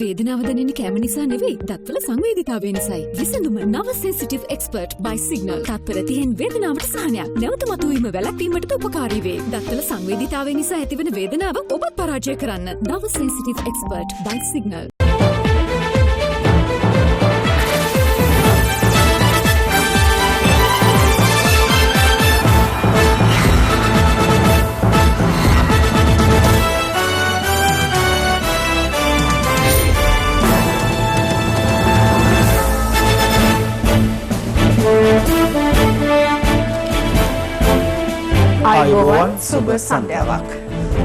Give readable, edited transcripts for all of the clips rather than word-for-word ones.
වේදනාව දැනෙන්නේ කැම නිසා නෙවෙයි, දත්වල සංවේදීතාවය නිසායි. විසඳුම නව සෙන්සිටිව් එක්ස්පර්ට් by සිග්නල්. තත්පර 30න් වේදනාවට සහනයක්. නැවත මතුවීම වැළැක්වීමට උපකාරී වේ. දත්වල සංවේදීතාවය නිසා ඇතිවන වේදනාව ඔබත් පරාජය කරන්න. නව සෙන්සිටිව් එක්ස්පර්ට් by සිග්නල්. ආයුබෝවන් සුබ සන්ධ්‍යාවක්.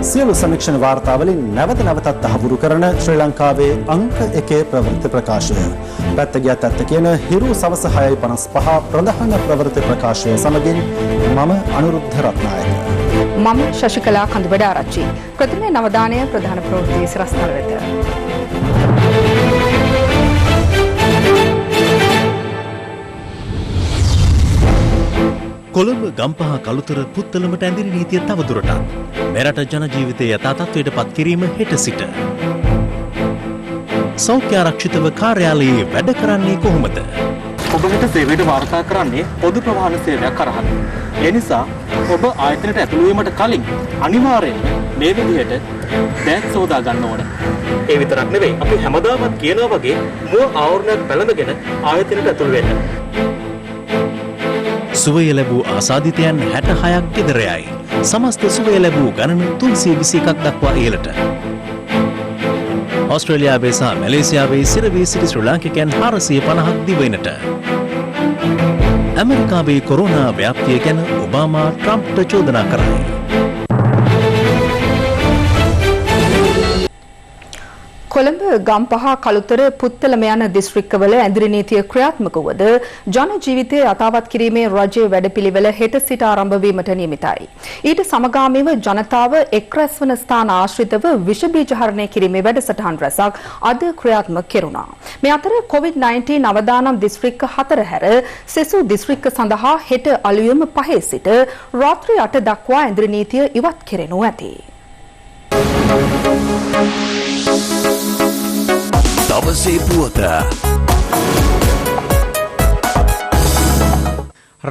සියලු සමීක්ෂණ වාර්තාවලින් නැවත නැවතත් තහවුරු කරන ශ්‍රී ලංකාවේ අංක 1 ප්‍රවෘත්ති ප්‍රකාශය. පැත්ත ගියත් ඇත්ත කියන හිරු සවස 6:55 ප්‍රධාන ප්‍රවෘත්ති ප්‍රකාශය සමගින් මම අනුරුද්ධ රත්නායක. මම ශශිකලා කඳුබඩ ආරච්චි. ප්‍රථම නවදානය ප්‍රධාන ප්‍රවෘත්ති සිරස්තල වෙත. කොළඹ ගම්පහ කළුතර පුත්තලමට ඇඳිරි නීතිය තවදුරටත් මෙරට ජන ජීවිතය යථා තත්ත්වයට පත් කිරීම හෙට සිට. සෞඛ්‍ය ආරක්ෂිතව කාර්යාලයේ වැඩ කරන්නේ කොහොමද? ඔබට සේවයට වාර්තා කරන්නේ පොදු ප්‍රවාහන සේවයක් කරහන්. ඒ නිසා ඔබ ආයතනයට ඇතුළු වීමට කලින් අනිවාර්යයෙන්ම මේ විදිහට බෑග් සෝදා ගන්න ඕනේ. ඒ විතරක් නෙවෙයි, අපි හැමදාමත් කියනවා වගේ මුව ආවරණයක් පැළඳගෙන ආයතනයට ඇතුළු වෙන්න. සුවය ලැබූ ආසාදිතයන් 66ක් ගෙදර යයි. සමස්ත සුවය ලැබූ ගණන 321ක් දක්වා ඉහළට. ඕස්ට්‍රේලියාවේ සහ මැලේසියාවේ සිරවී සිටි ශ්‍රී ලාංකිකයන් 450ක් දිවයිනට. ඇමරිකාවේ කොරෝනා ව්‍යාප්තිය ගැන ඔබාමා ට්‍රම්ප්ට චෝදනා කරයි. කොළඹ ගම්පහ කළුතර පුත්තලම යන දිස්ත්‍රික්කවල ඇඳිරි නීතිය ක්‍රියාත්මක වුවද ජන ජීවිතය යථාවත් කිරීමේ රජයේ වැඩපිළිවෙල හෙට සිට ආරම්භ වීමට නියමිතයි. ඊට සමගාමීව ජනතාව එක් රැස්වන ස්ථාන ආශ්‍රිතව විෂ බීජ හරණය කිරීමේ වැඩසටහන් රැසක් අද ක්‍රියාත්මක කෙරුණා. මේ අතර COVID-19 අවදානම් දිස්ත්‍රික්ක 4 හැර සෙසු දිස්ත්‍රික්ක සඳහා හෙට අලුයම 5 සිට රාත්‍රී 8 දක්වා ඇඳිරි නීතිය ඉවත් කෙරෙනු ඇති. දවසේ පුවත.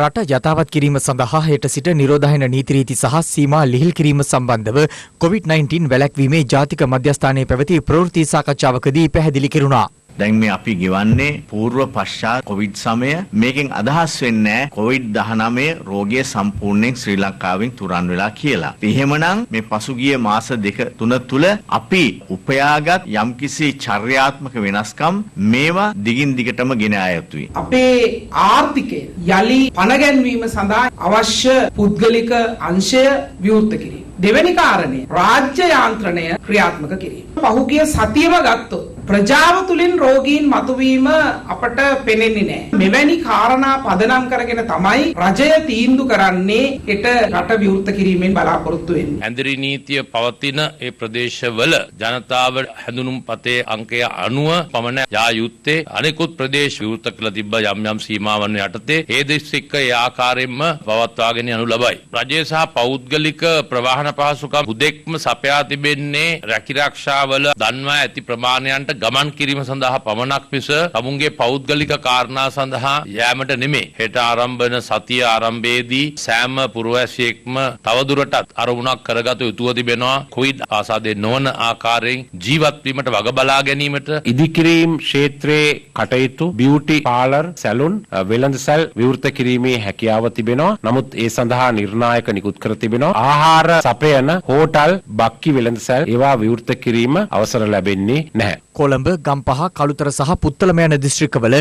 රට යථාවත් කිරීම සඳහා හෙට සිට නිරෝධායන නීති රීති සහ සීමා ලිහිල් කිරීම සම්බන්ධව COVID-19 වැළැක්වීමේ ජාතික මධ්‍යස්ථානයේ පැවති ප්‍රවෘත්ති සාකච්ඡාවකදී පැහැදිලි කෙරුණා. දැන් මේ අපි ගෙවන්නේ పూర్ව පශ්චාත් කොවිඩ් සමය. මේකෙන් අදහස් වෙන්නේ කොවිඩ්-19 රෝගය සම්පූර්ණයෙන් ශ්‍රී ලංකාවෙන් තුරන් වෙලා කියලා. එහෙමනම් මේ පසුගිය මාස 2-3 තුල අපි උපයාගත් යම්කිසි චර්යාත්මක වෙනස්කම් මේවා දිගින් දිගටම ගෙන ආ යුතුයි. අපේ ආර්ථිකය යලි පණ ගැන්වීම සඳහා අවශ්‍ය පුද්ගලික අංශය විවෘත කිරීම. දෙවැනි කාරණය රාජ්‍ය යාන්ත්‍රණය ක්‍රියාත්මක කිරීම. පහුගිය සතියම ගත්තොත් ප්‍රජාව තුලින් රෝගීන් මතුවීම අපට පෙනෙන්නේ නැහැ. මෙවැනි කාරණා පදනම් කරගෙන තමයි රජය තීන්දුව කරන්නේ හෙට රට විවෘත කිරීමෙන් බලාපොරොත්තු වෙන්නේ. ඇඳිරි නීතිය පවතින ඒ ප්‍රදේශවල ජනතාව හැඳුනුම්පතේ අංකය 90 පමණ යා යුත්තේ. අනෙකුත් ප්‍රදේශ විවෘත කළ තිබ්බ යම් යම් සීමාවන් යටතේ ඒ දිස්ත්‍රික්ක ඒ ආකාරයෙන්ම පවත්වාගෙන යනු ලබයි. රජය සහ පෞද්ගලික ප්‍රවාහන පහසුකම් හුදෙක්ම සපයා තිබෙන්නේ රැකිරක්ෂාවල දන්වා ඇති ප්‍රමාණයන්ට ගමන් කිරීම සඳහා පමණක් මිස තමුන්ගේ පෞද්ගලික කාරණා සඳහා යෑමට නෙමෙයි. හෙට ආරම්භ වන සතිය ආරම්භයේදී සෑම පුරවැසියෙක්ම තවදුරටත් අරමුණක් කරගත යුතුව තිබෙනවා කොවිඩ් ආසාදේ නොවන ආකාරයෙන් ජීවත් වීමට වග බලා ගැනීමට. ඉදිකිරීම් ක්ෂේත්‍රයේ කටයුතු බියුටි පාලර් සැලුන් වෙළඳසැල් විවෘත කිරීමේ හැකියාව තිබෙනවා. නමුත් ඒ සඳහා නිර්ණායක නිකුත් කර තිබෙනවා. ආහාර සපයන හෝටල් බක්කි වෙළඳසැල් ඒවා විවෘත කිරීම අවසර ලැබෙන්නේ නැහැ. කොළඹ ගම්පහ කළුතර සහ පුත්තලම යන දිස්ත්‍රික්කවල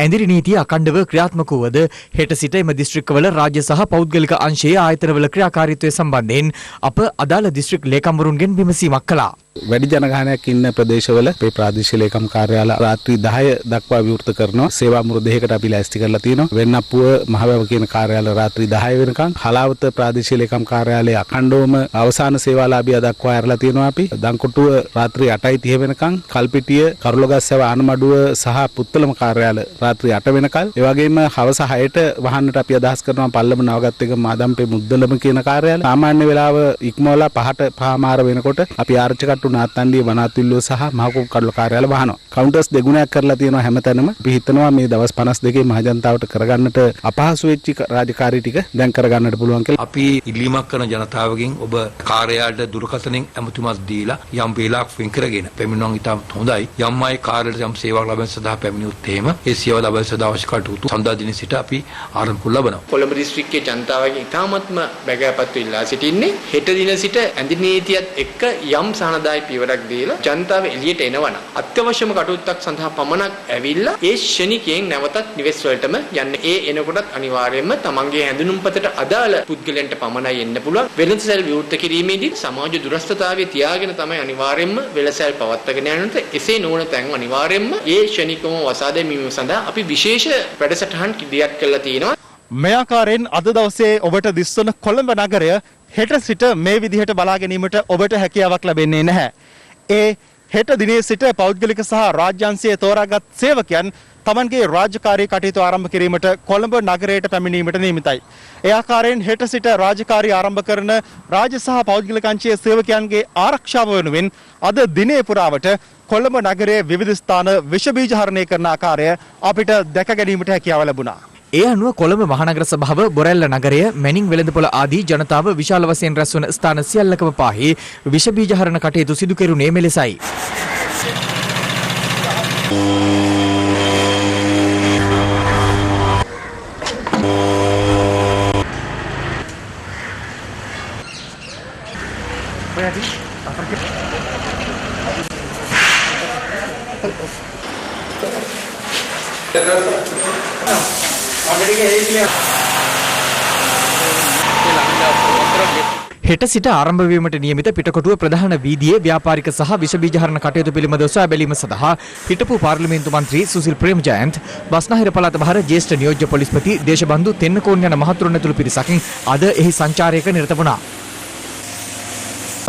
ඇඳිරි නීතිය අඛණ්ඩව ක්‍රියාත්මක වුවද හෙට සිට එම දිස්ත්‍රික්කවල රාජ්‍ය සහ පෞද්ගලික අංශයේ ආයතනවල ක්‍රියාකාරීත්වය සම්බන්ධයෙන් අප අදාළ දිස්ත්‍රික් ලේකම්වරුන්ගෙන් විමසීමක් කළා. වැඩි ජනගහනයක් ඉන්න ප්‍රදේශවල අපේ ප්‍රාදේශීය ලේකම් කාර්යාල රාත්‍රී 10 දක්වා විවෘත කරනවා. සේවා මෘදයකට අපි ලෑස්ති කරලා තියෙනවා. වෙන්නප්පුව මහවැව කියන කාර්යාල රාත්‍රී 10 වෙනකන්, හලාවත ප්‍රාදේශීය ලේකම් කාර්යාලයේ අඛණ්ඩවම අවසාන සේවාලාභියා දක්වා ඇරලා තියෙනවා අපි. දංකොටුව රාත්‍රී 8:30 වෙනකන්, කල්පිටිය, කරුලගස්සව ආනමඩුව සහ පුත්තලම කාර්යාල රාත්‍රී 8 වෙනකල්. ඒ වගේම හවස 6ට වහන්නට අපි අදහස් කරනවා පල්ලම නවගත්තේක මාදම්පේ මුද්දලම කියන කාර්යාල. සාමාන්‍ය වෙලාව ඉක්මවලා 5ට පහමාර වෙනකොට අපි ආරක්ෂක කොට්ටු නාත්තන්ඩිය වනාතුල්ලෝ සහ මහකෝප කඩල කාර්යාල වහනවා. කවුන්ටර්ස් දෙගුණයක් කරලා තියෙනවා හැමතැනම. අපි හිතනවා මේ දවස් 52 මහජනතාවට කරගන්නට අපහසු වෙච්ච රාජකාරී ටික දැන් කරගන්නට පුළුවන් කියලා. අපි ඉල්ලීමක් කරන ජනතාවගෙන් ඔබ කාර්යාලයට දුරකථනයෙන් ඇමතුමක් දීලා යම් වේලාවක් වෙන් කරගෙන පැමිණුම් ඉතාම හොඳයි. යම් අය කාර්යාලයට යම් සේවාවක් ලබන සඳහා පැමිණියොත් එහෙම ඒ සේවාව ලබන සඳහා අවශ්‍ය කටයුතු සඳහා දින සිට අපි ආරම්භ ලබනවා. කොළඹ දිස්ත්‍රික්කයේ ජනතාවගෙන් ඉතාමත්ම බැගෑපත් වෙලා සිටින්නේ හෙට දින සිට ඇඳි නීතියත් එක්ක යම් සහනදායි පියවරක් දීලා ජනතාව එළියට එනවනම් අත්‍යවශ්‍යම කටයුත්තක් සඳහා පමණක් ඇවිල්ලා ඒ ශනිකයෙන් නැවතත් නිවෙස් වලටම යන්න. ඒ එනකොටත් අනිවාර්යයෙන්ම තමන්ගේ හැඳුනුම්පතට අදාළ පුද්ගලයන්ට පමණයි එන්න පුළුවන්. වෙළඳසැල් විවෘත කිරීමේදී සමාජ දුරස්ථතාවය තියාගෙන තමයි අනිවාර්යයෙන්ම වෙළඳසැල් පවත්වාගෙන යන්නට. එසේ නොවන තැන් අනිවාර්යයෙන්ම ඒ ශනිකම වසා දැමීම සඳහා අපි විශේෂ වැඩසටහන් කිදියක් කරලා තියෙනවා. මේ ආකාරයෙන් අද දවසේ ඔබට දිස්වන කොළඹ නගරය හෙට සිට මේ විදිහට බලා ගැනීමට ඔබට හැකියාවක් ලැබෙන්නේ නැහැ. ඒ හෙට දිනේ සිට පෞද්ගලික සහ රාජ්‍යාංශයේ තෝරාගත් සේවකයන් තමන්ගේ රාජකාරී කටයුතු ආරම්භ කිරීමට කොළඹ නගරයට පැමිණීමට නියමිතයි. ඒ ආකාරයෙන් හෙට සිට රාජකාරී ආරම්භ කරන රාජ්‍ය සහ පෞද්ගලික අංශයේ සේවකයන්ගේ ආරක්ෂාව වෙනුවෙන් අද දිනේ පුරාවට කොළඹ නගරයේ විවිධ ස්ථාන විෂ බීජ හරණය කරන ආකාරය අපිට දැක ගැනීමට හැකියාව ලැබුණා. ඒ අනුව කොළඹ මහනගර සභාව බොරැල්ල නගරය මැනින් වෙළඳපොළ ආදී ජනතාව විශාල වශයෙන් රැස්වන ස්ථාන සියල්ලකම පාහි විෂ බීජ හරණ කටයුතු සිදු කෙරුණේ මෙලෙසයි. හෙට සිට ආරම්භ වීමට නියමිත පිටකොටුව ප්‍රධාන වීදියේ ව්‍යාපාරික සහ විෂ බීජ හරණ කටයුතු පිළිබඳව සොයා බැලීම සඳහා හිටපු පාර්ලිමේන්තු මන්ත්‍රී සුසිල් ප්‍රේමජයන්ත් බස්නාහිර පළාත බහර ජ්‍යෙෂ්ඨ නියෝජ්‍ය පොලිස්පති දේශබන්දු තෙන්නකෝන් යන මහතුරුන් ඇතුළු පිරිසක් අද එහි සංචාරයක නිරත වුණා.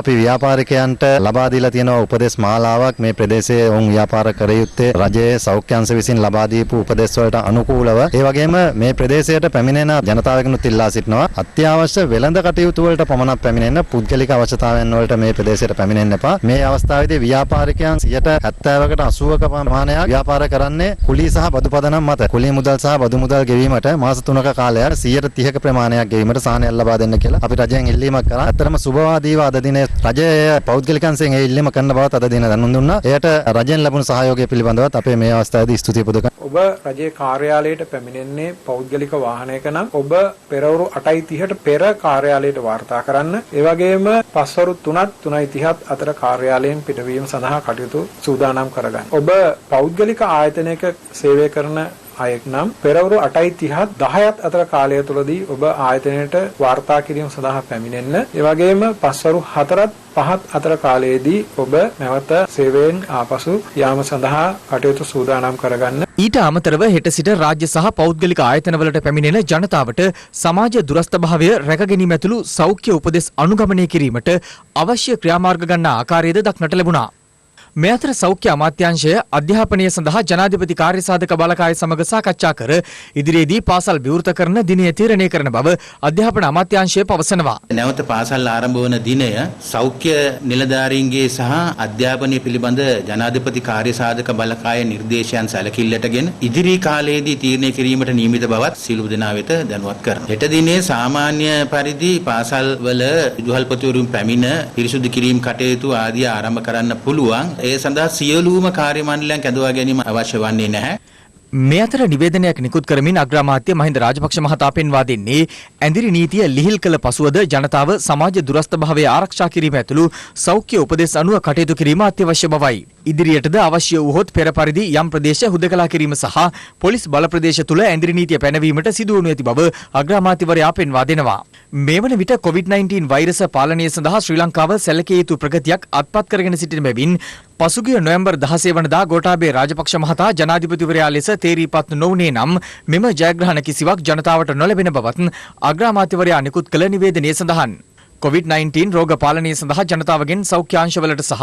අපි ව්‍යාපාරිකයන්ට ලබා දීලා තියෙන උපදෙස් මාලාවක් මේ ප්‍රදේශයේ වුන් ව්‍යාපාර කර යුත්තේ රජයේ සෞඛ්‍ය අංශ විසින් ලබා දීපු උපදෙස් වලට අනුකූලව ඒ වගේම මේ ප්‍රදේශයට පැමිණෙන ජනතාවගෙනුත් ඉල්ලා සිටිනවා අත්‍යවශ්‍ය වෙළඳ කටයුතු වලට පමණක් පැමිණෙන්න පුද්ගලික අවශ්‍යතාවයන් වලට මේ ප්‍රදේශයට පැමිණෙන්න එපා. මේ අවස්ථාවේදී ව්‍යාපාරිකයන් 70%කට 80% ප්‍රමාණයක් ව්‍යාපාර කරන්නේ කුලී සහ බදු පදනම් මත. කුලී මුදල් සහ බදු මුදල් ගෙවීමට මාස 3ක කාලයක් 130ක ප්‍රමාණයක් ගෙවීමට සහනයක් ලබා දෙන්න කියලා අපි රජයෙන් ඉල්ලීමක් කරා. අතරම සුබවාදීව අද දිනේ රජයේ පෞද්ගලිකයන්ගෙන් ඒ ඉල්ලීම කරන බවත් අද දින දැනුම් දුන්නා. එයට රජයෙන් ලැබුණු සහයෝගය පිළිබඳවත් අපේ මේ අවස්ථාවේදී ස්තුතිය පුද කරනවා. ඔබ රජයේ කාර්යාලයට පැමිණෙන්නේ පෞද්ගලික වාහනයක නම් ඔබ පෙරවරු 8:30ට පෙර කාර්යාලයට වාර්තා කරන්න. ඒ වගේම පස්වරු 3:30 අතර කාර්යාලයෙන් පිටවීම සඳහා කටයුතු සූදානම් කරගන්න. ඔබ පෞද්ගලික ආයතනයක සේවය කරන අයෙක් නම් පෙරවරු 8:30 10ත් අතර කාලය තුලදී ඔබ ආයතනයට වාර්තා කිරීම සඳහා පැමිණෙන්න. ඒ වගේම පස්වරු 4ත් 5ත් අතර කාලයේදී ඔබ නැවත සේවයෙන් ආපසු යාම සඳහා කටයුතු සූදානම් කරගන්න. ඊට අමතරව හෙට සිට රාජ්‍ය සහ පෞද්ගලික ආයතනවලට පැමිණෙන ජනතාවට සමාජ දුරස්ථභාවය රැකගැනීම ඇතුළු සෞඛ්‍ය උපදෙස් අනුගමනය කිරීමට අවශ්‍ය ක්‍රියාමාර්ග ගන්නා ආකාරයද දක්නට ලැබුණා. මේ අතර සෞඛ්‍ය අමාත්‍යාංශය අධ්‍යාපනය සඳහා ජනාධිපති කාර්යසාධක බලකාය සමග සාකච්ඡා කර ඉදිරියේදී පාසල් විවෘත කරන දිනය තීරණය කරන බව අධ්‍යාපන අමාත්‍යාංශය පවසනවා. නැවත පාසල් ආරම්භ වන දිනය සෞඛ්‍ය නිලධාරීන්ගේ සහ අධ්‍යාපනය පිළිබඳ ජනාධිපති කාර්යසාධක බලකාය නිර්දේශයන් සැලකිල්ලටගෙන ඉදිරි කාලයේදී තීරණය කිරීමට නියමිත බවත් සියලු දෙනා වෙත දැනුවත් කරනවා. හෙට දිනේ සාමාන්‍ය පරිදි පාසල් වල විදුහල්පතිවරුන් පැමිණ පිරිසුදු කිරීම කටයුතු ආදී ආරම්භ කරන්න පුළුවන්. ඒ සඳහා සියලුම කාර්ය මණ්ඩලයන් කැඳවා ගැනීම අවශ්‍ය වන්නේ නැහැ. මේ අතර නිවේදනයක් නිකුත් කරමින් අග්‍රාමාත්‍ය මහින්ද රාජපක්ෂ මහතා පෙන්වා දෙන්නේ ඇඳිරි නීතිය ලිහිල් කළ පසුවද ජනතාව සමාජ දුරස්ථභාවය ආරක්ෂා කිරීම ඇතුළු සෞඛ්‍ය උපදෙස් අනුව කටයුතු කිරීම අත්‍යවශ්‍ය බවයි. ඉදිරියටද අවශ්‍ය වූහොත් පෙර පරිදි යම් ප්‍රදේශ හුදකලා කිරීම සහ පොලිස් බල ප්‍රදේශ තුළ ඇඳිරි නීතිය පැනවීමට සිදු වනු ඇති බව අග්‍රාමාත්‍යවරයා පෙන්වා දෙනවා. මේ වන විට COVID-19 වෛරස පාලනය සඳහා ශ්‍රී ලංකාව සැලකිය යුතු ප්‍රගතියක් අත්පත් කරගෙන සිටින බැවින් පසුගිය නොවැම්බර් 16 වනදා ගෝඨාභය රාජපක්ෂ මහතා ජනාධිපතිවරයා ලෙස තේරීපත් නොවුනේ නම් මෙම ජයග්‍රහණ කිසිවක් ජනතාවට නොලැබෙන බවත් අග්‍රාමාත්‍යවරයා නිකුත් කළ නිවේදනයේ සඳහන්. COVID-19 රෝග පාලනය සඳහා ජනතාවගෙන් සෞඛ්‍ය අංශවලට සහ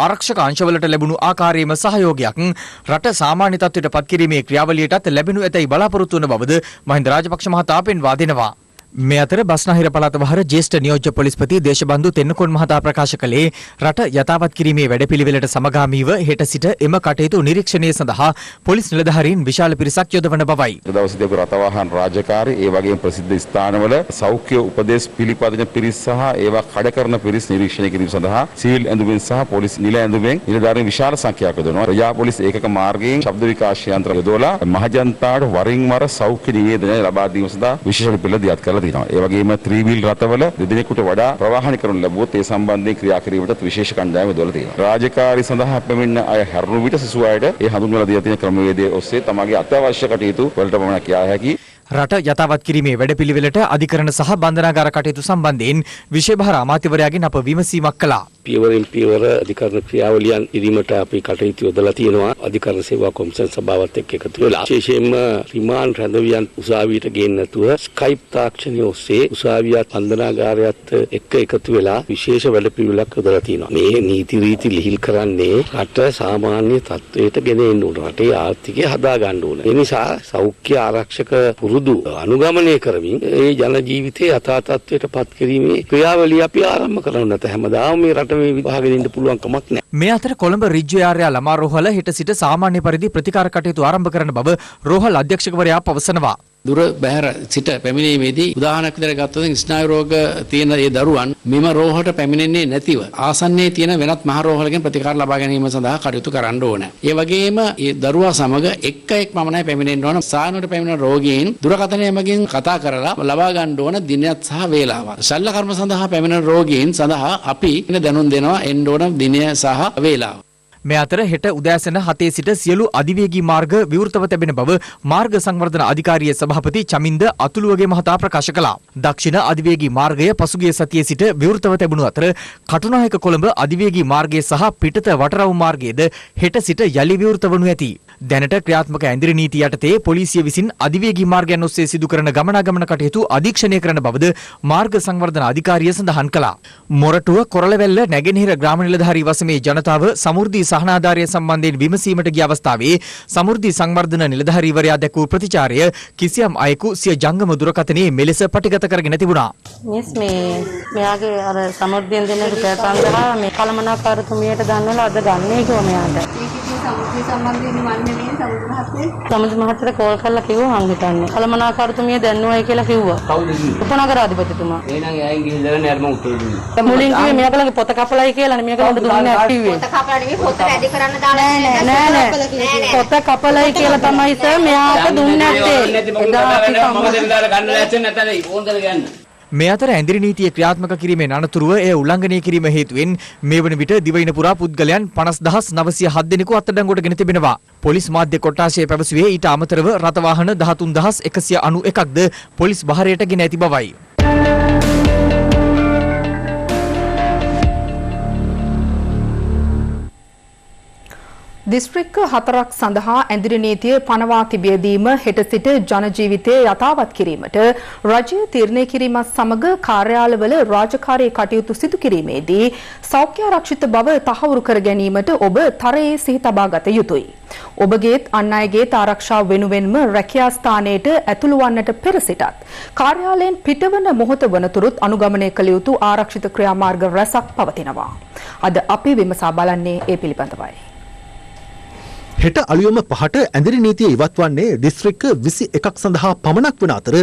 ආරක්ෂක අංශවලට ලැබුණු ආකාරයේම සහයෝගයක් රට සාමාන්‍ය තත්ත්වයට පත් කිරීමේ ක්‍රියාවලියටත් ලැබෙනු ඇතැයි බලාපොරොත්තු වන බවද මහින්ද රාජපක්ෂ මහතා පෙන්වා දෙනවා. මේ අතර බස්නාහිර පළාත වහර ජ්‍යෙෂ්ඨ නියෝජ්‍ය පොලිස්පති දේශබන්දු තෙන්නකෝන් මහතා ප්‍රකාශ කළේ රට යථාවත් කිරීමේ වැඩපිළිවෙලට සමගාමීව හෙට සිට එම කටයුතු නිරීක්ෂණය සඳහා පොලිස් නිලධාරීන් විශාල පිරිසක් යොදවන බවයි. දවසේදී අපි රථවාහන රාජකාරී ඒ වගේම ප්‍රසිද්ධ ස්ථානවල සෞඛ්‍ය උපදේශ පිළිපදින පිරිස් සහ ඒවා කඩ කරන පිරිස් නිරීක්ෂණය කිරීම සඳහා සිවිල් ඇඳුමින් සහ පොලිස් නිල ඇඳුමින් නිලධාරීන් විශාල සංඛ්‍යාවක් යොදවනවා. රජා පොලිස් ඒකක මාර්ගයෙන් ශබ්ද විකාශ යන්ත්‍ර යොදවලා මහජනතාවට වරින් වර සෞඛ්‍ය නිවේදනය ලබා දීම සඳහා විශේෂ පිළිපද දියත් කරලා තියෙනවා. ඒ වගේම ත්‍රිවිල් රථවල දෙදෙනෙකුට වඩා ප්‍රවාහන කරනු ලැබුවොත් ඒ සම්බන්ධයෙන් ක්‍රියා කිරීමට විශේෂ කණ්ඩායම යොදවලා තියෙනවා. රාජකාරී සඳහා පැමිණෙන අය හැරුණු විට සිසු අයට ඒ හඳුන්වලා දී තියෙන ක්‍රමවේදය ඔස්සේ තමගේ අත්‍යවශ්‍ය කටයුතු වලට පමණක් යා හැකියි. රට යථාවත් කිරීමේ වැඩපිළිවෙලට අධිකරණ සහ බන්ධනාගාර කටයුතු සම්බන්ධයෙන් විශේෂභාර අමාත්‍යවරයාගෙන් අප විමසීමක් කළා. පියවරෙන් පියවර අධිකරණ ක්‍රියාවලියන් ඉදීමට අපි කටයුතු යොදලා තියෙනවා. අධිකරණ සේවා කොමිසම් සභාවත් එක්ක එකතු වෙලා විශේෂයෙන්ම රිමාන්ඩ් රැඳවියන් උසාවියට ගේන්න නැතුව ස්කයිප් තාක්ෂණය ඔස්සේ උසාවියත් බන්ධනාගාරයත් එක්ක එකතු වෙලා විශේෂ වැඩපිළිවෙලක් යොදලා තියෙනවා. මේ නීති රීති ලිහිල් කරන්නේ රට සාමාන්‍ය තත්වයට ගෙන එන්න ඕන. රටේ ආර්ථිකය හදා ගන්න ඕන. ඒ නිසා සෞඛ්‍ය ආරක්ෂක පුරුදු අනුගමනය කරමින් ඒ ජන ජීවිතයේ යථා තත්ත්වයට පත් කිරීමේ ක්‍රියාවලිය අපි ආරම්භ කරන්න නැත. හැමදාම මේ රට මේ විභාගෙ දෙන්න පුළුවන් කමක් නැහැ. මේ අතර කොළඹ රිජ්ජු යාර්යා ළමා රෝහල හෙට සිට සාමාන්‍ය පරිදි ප්‍රතිකාර කටයුතු ආරම්භ කරන බව රෝහල් අධ්‍යක්ෂකවරයා පවසනවා. දුර බැහැර සිට පැමිණීමේදී උදාහරණයක් විදිහට ගත්තොත් ස්නායු රෝග තියෙන ඒ දරුවන් මෙම රෝහලට පැමිණෙන්නේ නැතිව ආසන්නයේ තියෙන වෙනත් මහ රෝහලකින් ප්‍රතිකාර ලබා ගැනීම සඳහා කටයුතු කරන්න ඕන. ඒ වගේම ඒ දරුවා සමග එක් පමණයි පැමිණෙන්න ඕන. සායනට පැමිණෙන රෝගීන් දුරකථනය මගින් කතා කරලා ලබා ගන්න ඕන දිනයත් සහ වේලාව. ශල්‍ය කර්ම සඳහා පැමිණෙන රෝගීන් සඳහා අපි දැනුම් දෙනවා එන්න ඕන දිනය සහ වේලාව. මේ අතර හෙට උදෑසන 7 සිට සියලු අධිවේගී මාර්ග විවෘතව තිබෙන බව මාර්ග සංවර්ධන අධිකාරියේ සභාපති චමින්ද අතුලුවගේ මහතා ප්‍රකාශ කළා. දක්ෂිණ අධිවේගී මාර්ගය පසුගිය සතියේ සිට විවෘතව තිබුණු අතර කටුනායක කොළඹ අධිවේගී මාර්ගය සහ පිටත වටරවුම් මාර්ගයේද හෙට සිට යලි විවෘත වනු ඇති. දැනට ක්‍රියාත්මක ඇඳිරි නීති යටතේ පොලිසිය විසින් අධිවේගී මාර්ගයන් ඔස්සේ සිදු කරන ගමනාගමන කටයුතු අධීක්ෂණය කරන බවද මාර්ග සංවර්ධන අධිකාරිය සඳහන් කළා. මොරටුව කොරළවැල්ල නැගෙනහිර ග්‍රාම නිලධාරී වසමේ ජනතාව සමෘද්ධි සහනාධාරය සම්බන්ධයෙන් විමසීමට ගිය අවස්ථාවේ සමෘද්ධි සංවර්ධන නිලධාරීවරයා දැක්වූ ප්‍රතිචාරය කිසියම් අයෙකු සිය ජංගම දුරකථනයේ මෙලෙස පටිගත කරගෙන තිබුණා. මෙයාගේ අර සමෘද්ධියෙන් දෙන රුපියල් 5000 මේ කළමනාකාරතුමියට ගන්නවලා අද ගන්නේ කිව්වා මෙයාට. සමෘද්ධිය සම්බන්ධයෙන් වන්නේ මේ සමෘද්ධි මහත්තයාට කෝල් කරලා කිව්වා මං හිතන්නේ. කළමනාකාරතුමිය දැන්නුවයි කියලා කිව්වා. කවුද කිව්වේ? උපනගර අධිපතිතුමා. එහෙනම් එයාගෙන් ගිහිල්ලා නෑරම උත්තර දුන්නා. මුලින් කිව්වේ මෙයාගලගේ පොත කපලයි කියලා නේ මේක උඩ දුන්නේ නැහැ කිව්වේ. පොත කපලා නෙවෙයි පොත වැඩි කරන්න දාලා නෑ. පොත කපලයි කියලා තමයි සර් මෙයාට දුන්නේ නැත්තේ. එදා අපි සම්මතයෙන් දාලා ගන්න ලැස්ති නැතනේ ඕන්දල ගන්න. මේ අතර ඇඳිරි නීතිය ක්‍රියාත්මක කිරීමෙන් අනතුරුව එය උල්ලංඝනය කිරීම හේතුවෙන් මේ වන විට දිවයින පුරා පුද්ගලයන් 50907 දෙනෙකු අත්අඩංගුවට ගෙන තිබෙනවා. පොලිස් මාධ්‍ය කොට්ටාශය පැවසුවේ ඊට අමතරව රථවාහන 13191ක්ද පොලිස් බහරයට ගෙන ඇති බවයි. දිස්ත්‍රික්ක 4ක් සඳහා ඇඳිරි නීතිය පනවා තිබියදීම හෙට සිට ජන ජීවිතය යථාවත් කිරීමට රජය තීරණය කිරීමත් සමග කාර්යාලවල රාජකාරී කටයුතු සිදු කිරීමේදී සෞඛ්‍ය ආරක්ෂිත බව තහවුරු කර ගැනීමට ඔබ තරයේ සිහි තබා ගත යුතුයි. ඔබගේත් අන් අයගේත් ආරක්ෂාව වෙනුවෙන්ම රැකියා ස්ථානයට ඇතුළු වන්නට පෙර සිටත් කාර්යාලයෙන් පිටවන මොහොත වනතුරුත් අනුගමනය කළ යුතු ආරක්ෂිත ක්‍රියාමාර්ග රැසක් පවතිනවා. අද අපි විමසා බලන්නේ ඒ පිළිබඳවයි. හෙට අලුයම 5ට ඇඳිරි නීතිය ඉවත් වන්නේ දිස්ත්‍රික්ක 21ක් සඳහා පමණක් වන අතර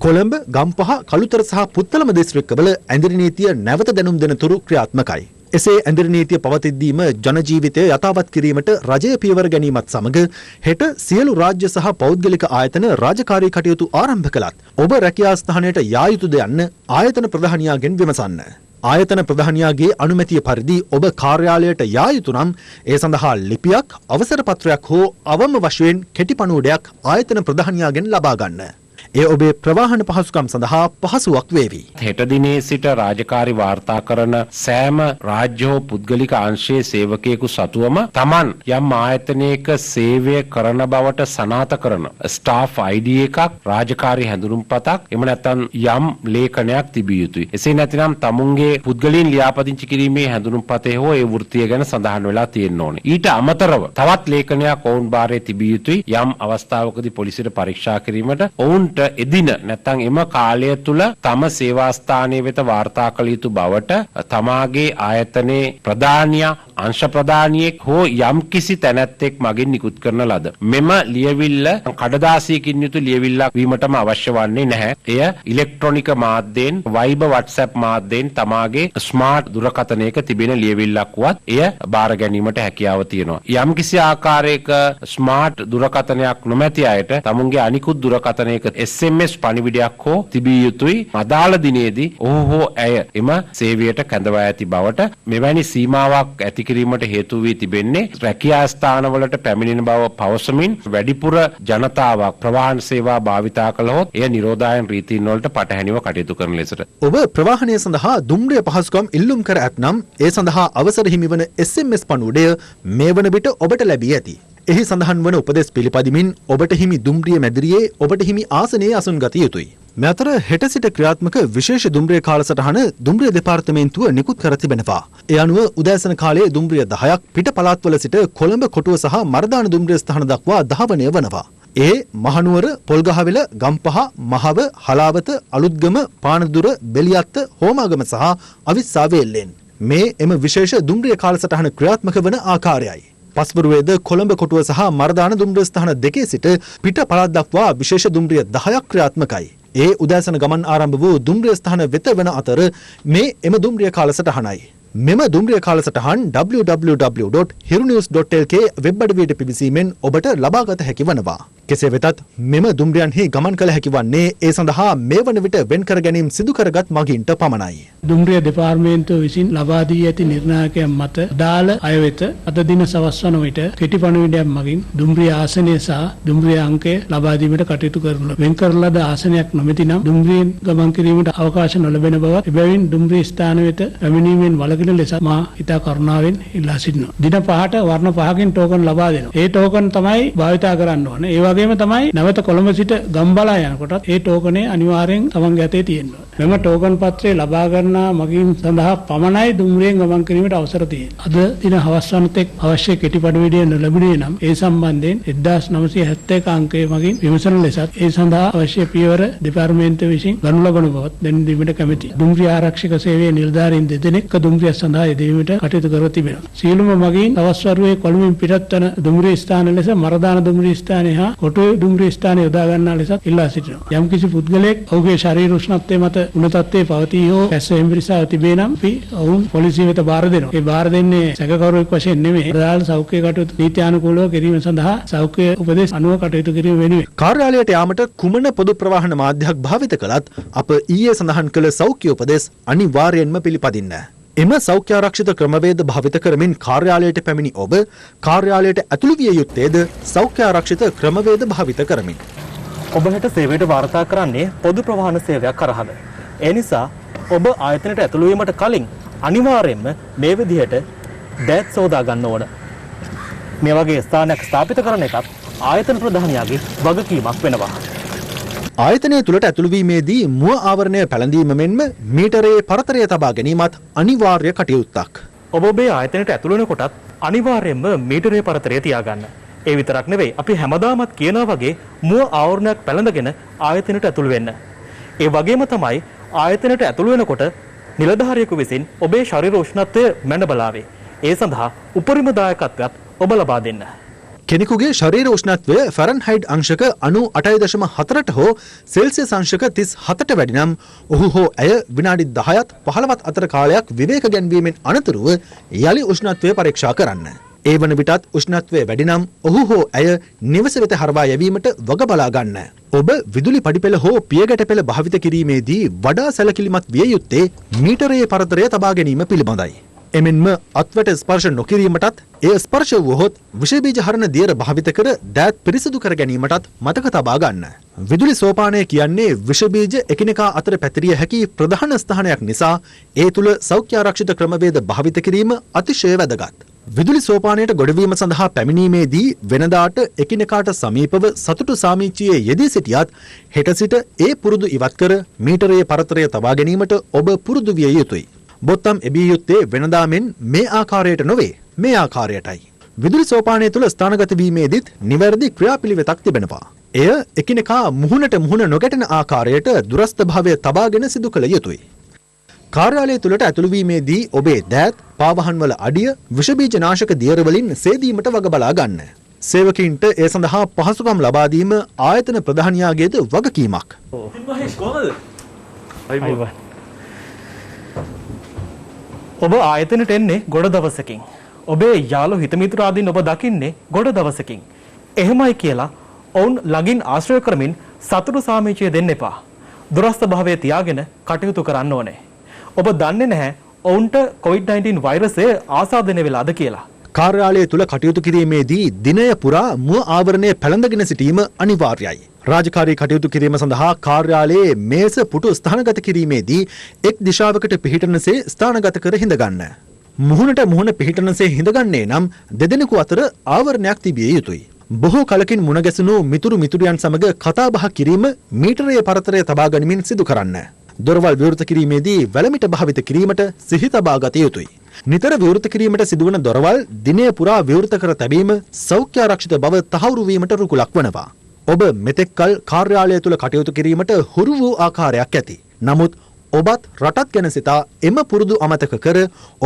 කොළඹ, ගම්පහ, කළුතර සහ පුත්තලම දිස්ත්‍රික්කවල ඇඳිරි නීතිය නැවත දැනුම් දෙන තුරු ක්‍රියාත්මකයි. එසේ ඇඳිරි නීතිය පවතිද්දීම ජන ජීවිතය යථාවත් කිරීමට රජය පියවර ගැනීමත් සමග හෙට සියලු රාජ්‍ය සහ පෞද්ගලික ආයතන රාජකාරී කටයුතු ආරම්භ කළත් ඔබ රැකියා ස්ථානයට යා යුතුද යන්න ආයතන ප්‍රධානියාගෙන් විමසන්න. ආයතන ප්‍රධානියාගේ අනුමැතිය පරිදි ඔබ කාර්යාලයට යා යුතු නම් ඒ සඳහා ලිපියක්, අවසර පත්‍රයක් හෝ අවම වශයෙන් කෙටි පණුවඩයක් ආයතන ප්‍රධානියාගෙන් ලබා ගන්න. ඒ ඔබේ ප්‍රවාහන පහසුකම් සඳහා පහසුවක් වේවි. හෙට දිනේ සිට රාජකාරී වාර්තා කරන සෑම රාජ්‍ය හෝ පුද්ගලික අංශයේ සේවකයෙකු සතුවම Taman යම් ආයතනයක සේවය කරන බවට සනාථ කරන ස්ටාෆ් ID එකක්, රාජකාරී හැඳුනුම්පතක්, එහෙම නැත්නම් යම් ලේඛනයක් තිබිය යුතුයි. එසේ නැතිනම් තමුන්ගේ පුද්ගලයන් ලියාපදිංචි කිරීමේ හැඳුනුම්පතේ හෝ ඒ වෘත්තිය ගැන සඳහන් වෙලා තියෙන්න ඕනේ. ඊට අමතරව තවත් ලේඛනයක් ඔවුන් භාරයේ තිබිය යුතුයි. යම් අවස්ථාවකදී පොලිසියට පරීක්ෂා කිරීමට ඔවුන්ට එදින නැත්නම් එම කාලය තුල තම සේවා ස්ථානයේ වෙත වාර්තා කළ යුතු බවට තමාගේ ආයතනයේ ප්‍රධානියා අංශ ප්‍රධානියෙක් හෝ යම්කිසි තැනැත්තෙක් මගින් නිකුත් කරන ලද මෙම ලියවිල්ල කඩදාසියකින් යුතු ලියවිල්ලක් වීමටම අවශ්‍ය වන්නේ නැහැ. එය ඉලෙක්ට්‍රොනික මාධ්‍යයෙන් Viber WhatsApp මාධ්‍යයෙන් තමාගේ ස්මාර්ට් දුරකථනයක තිබෙන ලියවිල්ලක් වත් එය බාර ගැනීමට හැකියාව තියෙනවා. යම්කිසි ආකාරයක ස්මාර්ට් දුරකථනයක් නොමැති අයට තමුන්ගේ අනිකුත් දුරකථනයක SMS පණිවිඩයක් හෝ තිබිය යුතුයි. අදාළ දිනේදී ඔහු හෝ ඇය එම සේවයට කැඳවා ඇති බවට මෙවැනි සීමාවක් ඇති කිරීමට හේතු වී තිබෙන්නේ රැකියා ස්ථානවලට පැමිණෙන බව පවසමින් වැඩිපුර ජනතාවක් ප්‍රවාහන සේවා භාවිතා කළහොත් එය නිරෝධායන රීතීන් වලට පටහැනිව කටයුතු කරන ලෙසට ඔබ ප්‍රවාහනය සඳහා දුම්රිය පහසුකම් ඉල්ලුම් කර ඇතනම් ඒ සඳහා අවසර හිමිවන SMS පණුවඩය මේ වන විට ඔබට ලැබී ඇති. එහි සඳහන් වන උපදෙස් පිළිපදිමින් ඔබට හිමි දුම්රිය මැදිරියේ ඔබට හිමි ආසනයේ අසුන් ගත යුතුයි. මේ අතර හෙට සිට ක්‍රියාත්මක විශේෂ දුම්රිය කාලසටහන දුම්රිය දෙපාර්තමේන්තුව නිකුත් කර තිබෙනවා. ඒ අනුව උදෑසන කාලයේ දුම්රිය 10ක් පිට පළාත්වල සිට කොළඹ කොටුව සහ මරදාන දුම්රිය ස්ථාන දක්වා ධාවනය වනවා. ඒ මහනුවර, පොල්ගහවෙල, ගම්පහ, මහව, හලාවත, අලුත්ගම, පානදුර, බෙලියත්ත, හෝමාගම සහ අවිස්සාවේල්ලෙන් මේ එම විශේෂ දුම්රිය කාලසටහන ක්‍රියාත්මක වන ආකාරයයි. පස්වරුවේද කොළඹ කොටුව සහ මරදාන දුම්රිය ස්ථාන දෙකේ සිට පිට පළාත් දක්වා විශේෂ දුම්රිය 10ක් ක්‍රියාත්මකයි. ඒ උදෑසන ගමන් ආරම්භ වූ දුම්රිය ස්ථාන වෙත වන අතර මේ එම දුම්රිය කාලසටහනයි. මෙම දුම්රිය කාලසටහන් www.hirunews.lk වෙබ් අඩවියට පිවිසීමෙන් ඔබට ලබාගත හැකි වනවා. කෙසේ වෙතත් මෙම දුම්රියන්හි ගමන් කළ හැකි වන්නේ ඒ සඳහා මේ වන විට වෙන් කර ගැනීම සිදු කරගත් මගින්ට පමණයි. දුම්රිය දෙපාර්තමේන්තුව විසින් ලබා දී ඇති නිර්ණායකයන් මත දාල අය වෙත අද දින සවස් වන විට කෙටි පණිවිඩයක් මගින් දුම්රිය ආසනය සහ දුම්රිය අංකය ලබා දීමට කටයුතු කරනවා. වෙන් කරන ලද ආසනයක් නොමැති නම් දුම්රියෙන් ගමන් කිරීමට අවකාශ නොලැබෙන බවත් එබැවින් දුම්රිය ස්ථාන වෙත පැමිණීමෙන් වළකින ලෙස මා ඉතා කරුණාවෙන් ඉල්ලා සිටිනවා. දින 5ට වර්ණ 5කින් ටෝකන් ලබා දෙනවා. ඒ ටෝකන් තමයි භාවිතා කරන්න ඕනේ. ඒ වගේම තමයි නැවත කොළඹ සිට ගම්බලා යනකොටත් ඒ ටෝකනේ අනිවාර්යෙන් තමන්ගේ අතේ තියෙන්න ඕනේ. මෙම ටෝකන් පත්‍රය ලබා ගන්නා මගින් සඳහා පමණයි දුම්රියෙන් ගමන් කිරීමට අවසර තියෙන්නේ. අද දින හවස් වනතෙක් අවශ්‍ය කෙටි පණිවිඩය නොලැබුණේ නම් ඒ සම්බන්ධයෙන් 1971 අංකයේ මගින් විමසන ලෙසත් ඒ සඳහා අවශ්‍ය පියවර දෙපාර්තමේන්තුව විසින් ගනු ලබන බවත් දැන දීමට කැමැතියි. දුම්රිය ආරක්ෂක සේවයේ නිලධාරීන් දෙදෙනෙක් දුම්රිය සඳහා යෙදීමට කටයුතු කර තිබෙනවා. සියලුම මගින් තවස් වරුවේ කොළඹින් පිටත් වන දුම්රිය ස්ථාන ලෙස මරදාන දුම්රිය ස්ථානය හා කොටුවේ දුම්රිය ස්ථානය යොදා ගන්නා ලෙසත් ඉල්ලා සිටිනවා. යම්කිසි පුද්ගලයෙක් ඔහුගේ ශරීර උෂ්ණත්වය මත උණ තත්ත්වයේ පවතී හෝ පැස්ස හෙම්බිරිසාව තිබේ නම් අපි ඔවුන් පොලිසිය වෙත බාර දෙනවා. ඒ බාර දෙන්නේ සැකකරුවෙක් වශයෙන් නෙමෙයි. ප්‍රධාන සෞඛ්‍ය කටයුතු නීත්‍යානුකූලව කිරීම සඳහා සෞඛ්‍ය උපදෙස් අනුව කටයුතු කිරීම වෙනුවෙන් කාර්යාලයට යාමට කුමන පොදු ප්‍රවාහන මාධ්‍යයක් භාවිත කළත් අප ඊයේ සඳහන් කළ සෞඛ්‍ය උපදෙස් අනිවාර්යෙන්ම පිළිපදින්න. එම සෞඛ්‍ය ආරක්ෂිත ක්‍රමවේද භාවිත කරමින් කාර්යාලයට පැමිණි ඔබ කාර්යාලයට ඇතුළු විය යුත්තේද සෞඛ්‍ය ආරක්ෂිත ක්‍රමවේද භාවිත කරමින්. ඔබ හෙට සේවයට වාර්තා කරන්නේ පොදු ප්‍රවාහන සේවයක් කරහද. ඒ නිසා ඔබ ආයතනයට ඇතුළු වීමට කලින් අනිවාර්යයෙන්ම මේ විදිහට දෑත් සෝදා ගන්න ඕන. මේ වගේ ස්ථානයක් ස්ථාපිත කරන එකත් ආයතන ප්‍රධානියාගේ වගකීමක් වෙනවා. ආයතනය තුළට ඇතුළුවීමේදී මුව ආවරණය පැළඳීම මෙන්ම මීටරයේ පරතරය තබා ගැනීමත් අනිවාර්ය කටයුත්තක්. ඔබ ඔබේ ආයතනයට ඇතුළු වෙනකොටත් අනිවාර්යයෙන්ම මීටරයේ පරතරය තියාගන්න. ඒ විතරක් නෙවෙයි අපි හැමදාමත් කියනවා වගේ මුව ආවරණයක් පැළඳගෙන ආයතනයට ඇතුළු වෙන්න. ඒ වගේම තමයි ආයතනයට ඇතුළු වෙනකොට නිලධාරියෙකු විසින් ඔබේ ශරීර උෂ්ණත්වය මැන බලාවේ. ඒ සඳහා උපරිම දායකත්වයක් ඔබ ලබා දෙන්න. කෙනෙකුගේ ශරීර උෂ්ණත්වය ෆැරන්හයිට් අංශක 98.4ට හෝ සෙල්සියස් අංශක 37ට වැඩි නම් ඔහු හෝ ඇය විනාඩි 10ත් 15ත් අතර කාලයක් විවේක ගැනීමෙන් අනතුරුව යලි උෂ්ණත්වය පරීක්ෂා කරන්න. ඒ වන විටත් උෂ්ණත්වය වැඩි නම් ඔහු හෝ ඇය නිවස වෙත හරවා යැවීමට වග බලා ගන්න. ඔබ විදුලි පඩිපෙළ හෝ පියගැට පෙළ භාවිත කිරීමේදී වඩා සැලකිලිමත් විය යුත්තේ මීටරයේ පරතරය තබා ගැනීම පිළිබඳයි. එමෙන්ම අත්වැට ස්පර්ශ නොකිරීමටත් එය ස්පර්ශ වුවහොත් විෂබීජ හරණ දියර භාවිත කර දෑත් පිරිසිදු කර ගැනීමටත් මතක තබා ගන්න. විදුලි සෝපානය කියන්නේ විෂබීජ එකිනෙකා අතර පැතිරිය හැකි ප්‍රධාන ස්ථානයක් නිසා ඒ තුළ සෞඛ්‍ය ආරක්ෂිත ක්‍රමවේද භාවිත කිරීම අතිශය වැදගත්. විදුලි සෝපානයට ගොඩවීම සඳහා පැමිණීමේදී වෙනදාට එකිනෙකාට සමීපව සතුටු සාමීචියේ යෙදී සිටියත් හෙට සිට ඒ පුරුදු ඉවත් කර මීටරයේ පරතරය තබා ගැනීමට ඔබ පුරුදු විය යුතුයි. බොත්තම් එබිය යුත්තේ වෙනදා මෙන් මේ ආකාරයට නොවේ මේ ආකාරයටයි. විදුලි සෝපානය තුළ ස්ථානගත වීමේදීත් නිවැරදි ක්‍රියාපිළිවෙතක් තිබෙනවා. එය එකිනෙකා මුහුණට මුහුණ නොගැටෙන ආකාරයට දුරස්ථභාවය තබාගෙන සිදු කළ යුතුයි. කාර්යාලය තුළට ඇතුළුවීමේදී ඔබේ දෑත්, පාවහන්වල අඩිය, විෂබීජනාශක දියර වලින් සේදීමට වග බලා ගන්න. සේවකීන්ට ඒ සඳහා පහසුකම් ලබා දීම ආයතන ප්‍රධානියාගේද වගකීමක්. ඔබ ආයතනට එන්නේ ගොඩ දවසකින්. ඔබේ යාළු හිතමිතුරාදීන් ඔබ දකින්නේ ගොඩ දවසකින්. එහෙමයි කියලා ඔවුන් ළඟින් ආශ්‍රය කරමින් සතුටු සාමිචිය දෙන්න එපා. දුරස්ථ භාවය තියාගෙන කටයුතු කරන්න ඕනේ. ඔබ දන්නේ නැහැ ඔවුන්ට COVID-19 වෛරසය ආසාදනය වෙලාද කියලා. කාර්යාලය තුළ කටයුතු කිරීමේදී දිනය පුරා මුව ආවරණය පැළඳගෙන සිටීම අනිවාර්යයි. රාජකාරී කටයුතු කිරීම සඳහා කාර්යාලයේ මේස පුටු ස්ථානගත කිරීමේදී එක් දිශාවකට පිහිටනසේ ස්ථානගත කර හිඳගන්න. මුහුණට මුහුණ පිහිටනසේ හිඳගන්නේ නම් දෙදෙනෙකු අතර ආවරණයක් තිබිය යුතුයි. බොහෝ කලකින් මුණ ගැසුණු මිතුරු මිතුරියන් සමග කතාබහ කිරීම මීටරය පරතරය තබා ගනිමින් සිදු කරන්න. දොරවල් විවෘත කිරීමේදී වැලමිට භාවිත කිරීමට සිහි තබා ගත යුතුයි. නිතර විවෘත කිරීමට සිදුවන දොරවල් දිනය පුරා විවෘත කර තැබීම සෞඛ්‍ය ආරක්ෂිත බව තහවුරු වීමට රුකුලක් වනවා. ඔබ මෙතෙක්කල් කාර්යාලය තුළ කටයුතු කිරීමට හුරු වූ ආකාරයක් ඇති. නමුත් ඔබත් රටත් ගැන සිතා එම පුරුදු අමතක කර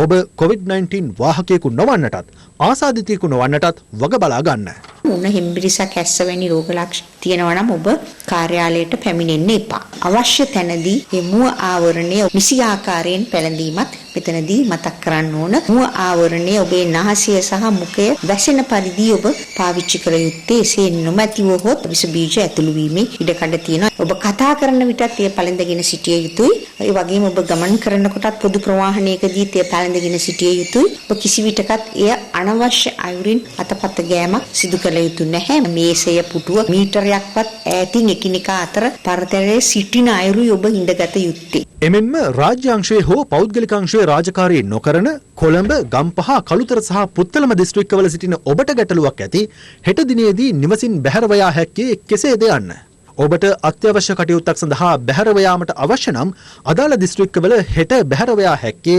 ඔබ COVID-19 වාහකයෙකු නොවන්නටත් ආසාදිතයෙකු නොවන්නටත් වග බලා ගන්න. උණ හෙම්බිරිසක් ඇස්ස වැනි රෝග ලක්ෂණ තියෙනවා නම් ඔබ කාර්යාලයට පැමිණෙන්න එපා. අවශ්‍ය තැනදී මේ මුව ආවරණය නිසි ආකාරයෙන් පැළඳීමත් මෙතනදී මතක් කරන්න ඕන. මුව ආවරණය ඔබේ නාසය සහ මුඛය වැසෙන පරිදි ඔබ පාවිච්චි කළ යුත්තේ. එසේ නොමැතිව හොත් විස බීජ ඇතුළු වීමේ ඉඩකඩ තියෙනවා. ඔබ කතා කරන විටත් එය පැළඳගෙන සිටිය යුතුයි. ඒ වගේම ඔබ ගමන් කරනකොටත් පොදු ප්‍රවාහනයකදී එය පැළඳගෙන සිටිය යුතුයි. ඔබ කිසි විටකත් එය අනවශ්‍ය අයුරින් අතපත ගෑමක් සිදු කළ යුතු නැහැ. මේසය පුටුව මීටරයක්වත් ඈතින් එකිනෙකා අතර පරතරයේ සිටින අයුරුයි ඔබ ඉඳගත යුත්තේ. එමෙන්ම රාජ්‍ය අංශයේ හෝ පෞද්ගලික අංශයේ රාජකාරී නොකරන කොළඹ, ගම්පහ, කළුතර සහ පුත්තලම දිස්ත්‍රික්කවල සිටින ඔබට ගැටලුවක් ඇති හෙට දිනේදී නිවසින් බැහැරව යා හැක්කේ කෙසේද යන්න. ඔබට අත්‍යවශ්‍ය කටයුත්තක් සඳහා බැහැරව යාමට අවශ්‍ය නම් අදාළ දිස්ත්‍රික්කවල හෙට බැහැරව යා හැක්කේ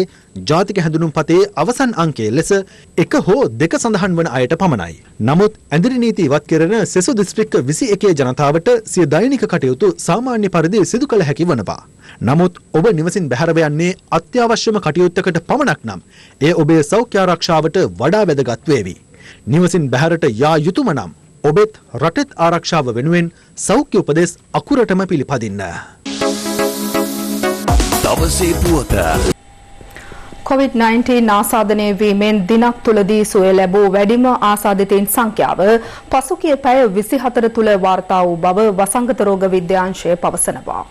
ජාතික හැඳුනුම්පතේ අවසන් අංකයේ ලෙස 1 හෝ 2 සඳහන් වන අයට පමණයි. නමුත් ඇඳිරි නීති ඉවත් කෙරෙන සෙසු දිස්ත්‍රික්ක 21 ජනතාවට සිය දෛනික කටයුතු සාමාන්‍ය පරිදි සිදු කළ හැකි වනවා. නමුත් ඔබ නිවසින් බැහැරව යන්නේ අත්‍යවශ්‍යම කටයුත්තකට පමණක් නම් එය ඔබේ සෞඛ්‍ය ආරක්ෂාවට වඩා වැදගත් වේවි. නිවසින් බැහැරට යා යුතුම නම් ඔබෙත් රටෙත් ආරක්ෂාව වෙනුවෙන් සෞඛ්‍ය උපදෙස් අකුරටම පිළිපදින්න. දවසේ පුවත COVID-19 ආසාදනය වීමෙන් දිනක් තුලදී සුවය ලැබූ වැඩිම ආසාදිතයින් සංඛ්‍යාව පසුගිය පැය 24 තුල වාර්තා වූ බව වසංගත රෝග විද්‍යාංශය පවසනවා.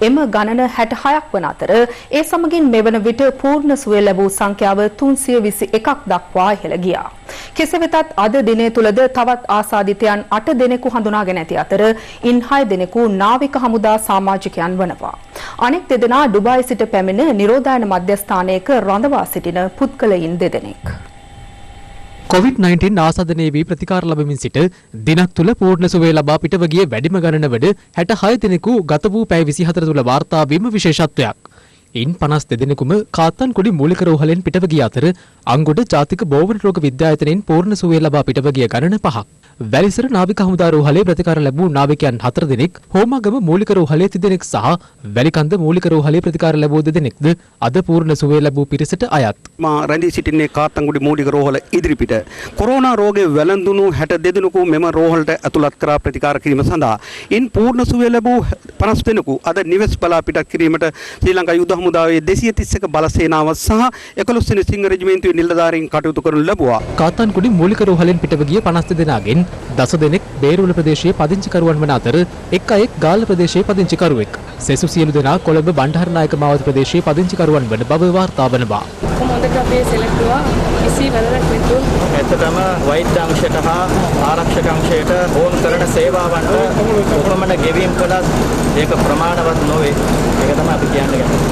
එම ගණන 66ක් වන අතර ඒ සමගින් මෙවන විට පූර්ණ සුවය ලැබූ සංඛ්‍යාව 321ක් දක්වා ඉහළ ගියා. කෙසේ වෙතත් අද දිනය තුලද තවත් ආසාදිතයන් 8 දෙනෙකු හඳුනාගෙන ඇති අතර ඉන් 6 දෙනෙකු නාවික හමුදා සමාජිකයන් වනවා. අනෙක් දෙදෙනා ඩුබායි සිට පැමිණ නිරෝධායන මධ්‍යස්ථානයක රඳවා සිටින පුද්ගලයින් දෙදෙනෙක්. COVID-19 ආසාදනය වී ප්‍රතිකාර ලැබමින් සිට දිනක් තුල පූර්ණ සුවය ලබා පිටව ගිය වැඩිම ගණන වඩ 66 දෙනෙකු ගත වූ පැය 24 තුල වාර්තා වීම විශේෂත්වයක්. ඉන් 52 දෙනෙකුම කාත්තන්කුඩි මූලික රෝහලෙන් පිටව ගිය අතර අංගොඩ ජාතික බෝවන රෝග විද්‍යායතනයෙන් පූර්ණ සුවය ලබා පිටව ගිය ගණන 5ක්. වැලිසර නාවික හමුදා රෝහලේ ප්‍රතිකාර ලැබූ නාවිකයන් 4 දෙනෙක්, හෝමාගම මූලික රෝහලේ 3 දෙනෙක් සහ වැලිකන්ද මූලික රෝහලේ ප්‍රතිකාර ලැබූ 2 දෙනෙක්ද අද පූර්ණ සුවය ලැබූ පිරිසට අයත්. මා රැඳී සිටින්නේ කාත්තන්කුඩි මූලික රෝහල ඉදිරිපිට. කොරෝනා රෝගයේ වැළඳුණු 62 දෙනෙකු මෙම රෝහලට ඇතුළත් කර ප්‍රතිකාර කිරීම සඳහා ඉන් පූර්ණ සුවය ලැබූ 50 දෙනෙකු අද නිවෙස් බලා පිටත් කිරීමට ශ්‍රී ලංකා යුද හමුදාවේ 231 බලසේනාව සහ 11 වෙනි සිංහ රෙජිමෙන්තුවේ නිලධාරීන් කටයුතු කරනු ලැබුවා. කාත්තන්කුඩි මූලික රෝහලෙන් පිටව ගිය 52 දෙනාගෙන් 10 දෙනෙක් බේරුවල ප්‍රදේශයේ පදිංචිකරුවන් වන අතර එක් අයෙක් ගාල්ල ප්‍රදේශයේ පදිංචිකරුවෙක්. සෙසු සියලු දෙනා කොළඹ බණ්ඩාරනායක මාවත ප්‍රදේශයේ පදිංචිකරුවන් වන බව වාර්තා වනවා. කොහොමද අපේ සෙලෙක්ටුවා කිසි වැරදක් නැතුව ඇත්තටම වෛද්‍ය අංශයට හා ආරක්ෂක අංශයට ඕන කරන සේවාවන්ට කොපමණ ගෙවීම් කළත් ඒක ප්‍රමාණවත් නොවේ. ඒක තමයි අපි කියන්නේ.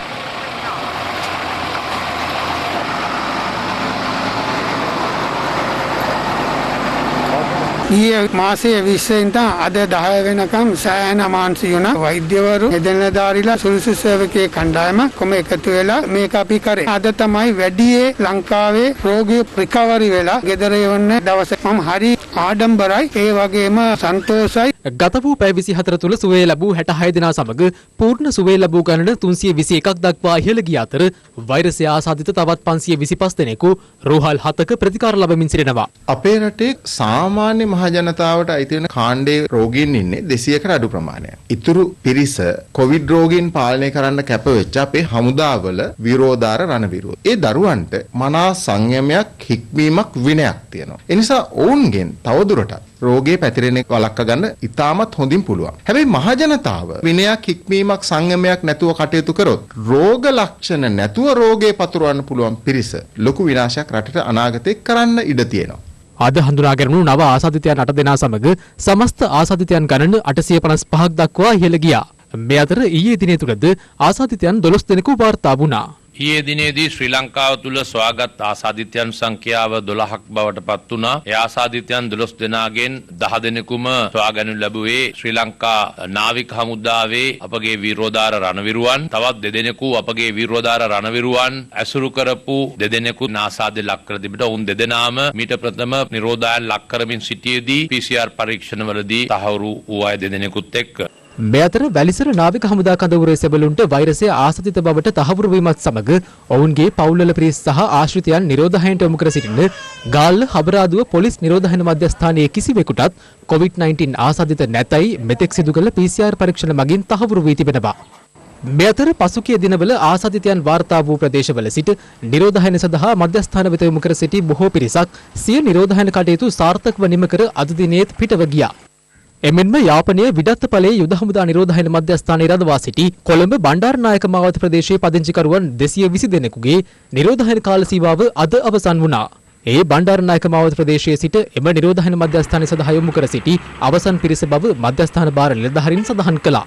ඊයේ මාසයේ 20 ඉඳන් අද 10 වෙනකම් සෑහෙන අමාන්සි වුණා. වෛද්‍යවරු එදෙනදාරිලා සුළුසු සේවකයේ කණ්ඩායම කොම එකතු වෙලා මේක අපි කරේ. අද තමයි වැඩියේ ලංකාවේ රෝගී රිකවරි වෙලා ගෙදර යවන්නේ දවසේ. මම හරි ආඩම්බරයි ඒ වගේම සන්තෝෂයි. ගත වූ පැය 24 තුළ සුවය ලැබූ 66 දෙනා සමග පූර්ණ සුවය ලැබූ ගණන 321ක් දක්වා ඉහළ ගිය අතර වෛරසය ආසාදිත තවත් 525 දෙනෙකු රෝහල් 7ක ප්‍රතිකාර ලබමින් සිටිනවා. අපේ රටේ සාමාන්‍ය මහ ජනතාවට අයිති වෙන කාණ්ඩයේ රෝගීන් ඉන්නේ 200කට අඩු ප්‍රමාණයක්. ඉතුරු පිරිස කොවිඩ් රෝගීන් පාලනය කරන්න කැප වෙච්ච අපේ හමුදාවල විරෝධාර රණවිරුව. ඒ දරුවන්ට මනා සංයමයක් හික්මීමක් විනයක් තියෙනවා. ඒ නිසා ඔවුන්ගෙන් තවදුරටත් රෝගේ පැතිරෙන එක වළක්වා ගන්න ඉතාමත් හොඳින් පුළුවන්. හැබැයි මහ ජනතාව විනයක් හික්මීමක් සංයමයක් නැතුව කටයුතු කරොත් රෝග ලක්ෂණ නැතුව රෝගේ පතුරවන්න පුළුවන් පිරිස ලොකු විනාශයක් රටට අනාගතේ කරන්න ඉඩ තියෙනවා. අද හඳුනාගැනුණු නව ආසාදිතයන් 8 දෙනා සමග සමස්ත ආසාදිතයන් ගණන 855ක් දක්වා ඉහළ ගියා. මේ අතර ඊයේ දිනේ තුලද ආසාදිතයන් 12 දෙනෙකු වාර්තා වුණා. ඊයේ දිනේදී ශ්‍රී ලංකාව තුල සොයාගත් ආසාදිතයන් සංඛ්‍යාව 12ක් බවට පත් වුණා. ඒ ආසාදිතයන් 12 දෙනාගෙන් 10 දෙනෙකුම සොයාගනු ලැබුවේ ශ්‍රී ලංකා නාවික හමුදාවේ අපගේ විරෝධාර රණවිරුවන්. තවත් දෙදෙනෙකු අපගේ විරෝධාර රණවිරුවන් ඇසුරු කරපු දෙදෙනෙකු ආසාදෙ ලක් කර තිබෙනවා. උන් දෙදෙනාම මීට ප්‍රථම නිරෝධායන ලක් කරමින් සිටියේදී PCR පරීක්ෂණවලදී තහවුරු වූ අය දෙදෙනෙකුත් එක්ක මේ අතර වැලිසර නාවික හමුදා කඳවුරේ සෙබළුන්ට වෛරසය ආසාදිත බවට තහවුරු වීමත් සමග ඔවුන්ගේ පවුල්වල පිරිස් සහ ආශ්‍රිතයන් නිරෝධායනට යොමු කර සිටින ගාල්ල හබරාදුව පොලිස් නිරෝධායන මධ්‍යස්ථානයේ කිසිවෙකුටත් COVID-19 ආසාදිත නැතයි මෙතෙක් සිදු කළ PCR පරීක්ෂණ මගින් තහවුරු වී තිබෙනවා. මේ අතර පසුගිය දිනවල ආසාදිතයන් වාර්තා වූ ප්‍රදේශවල සිට නිරෝධායන සඳහා මධ්‍යස්ථාන වෙත යොමු කර සිටි බොහෝ පිරිසක් සිය නිරෝධායන කටයුතු සාර්ථකව නිම කර අද දිනේත් පිටව ගියා. එමෙන්ම යාපනයේ විඩත්තපලේ යුද හමුදා නිරෝධායන මධ්‍යස්ථානයේ රඳවා සිටි කොළඹ බණ්ඩාරනායක මාවත ප්‍රදේශයේ පදිංචිකරුවන් 220 දෙනෙකුගේ නිරෝධායන කාල සීමාව අද අවසන් වුණා. ඒ බණ්ඩාරනායක මාවත ප්‍රදේශයේ සිට එම නිරෝධායන මධ්‍යස්ථානය සඳහා යොමු කර සිටි අවසන් පිරිස බව මධ්‍යස්ථාන භාර නිලධාරීන් සඳහන් කළා.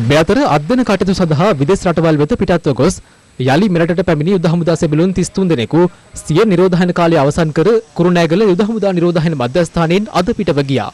මේ අතර අධ්‍යයන කටයුතු සඳහා විදේශ රටවල් වෙත පිටත්ව ගොස් යලි මෙරටට පැමිණි යුද හමුදා සෙබළුන් 33 දෙනෙකු සිය නිරෝධායන කාලය අවසන් කර කුරුණෑගල යුද හමුදා නිරෝධායන මධ්‍යස්ථානයෙන් අද පිටව ගියා.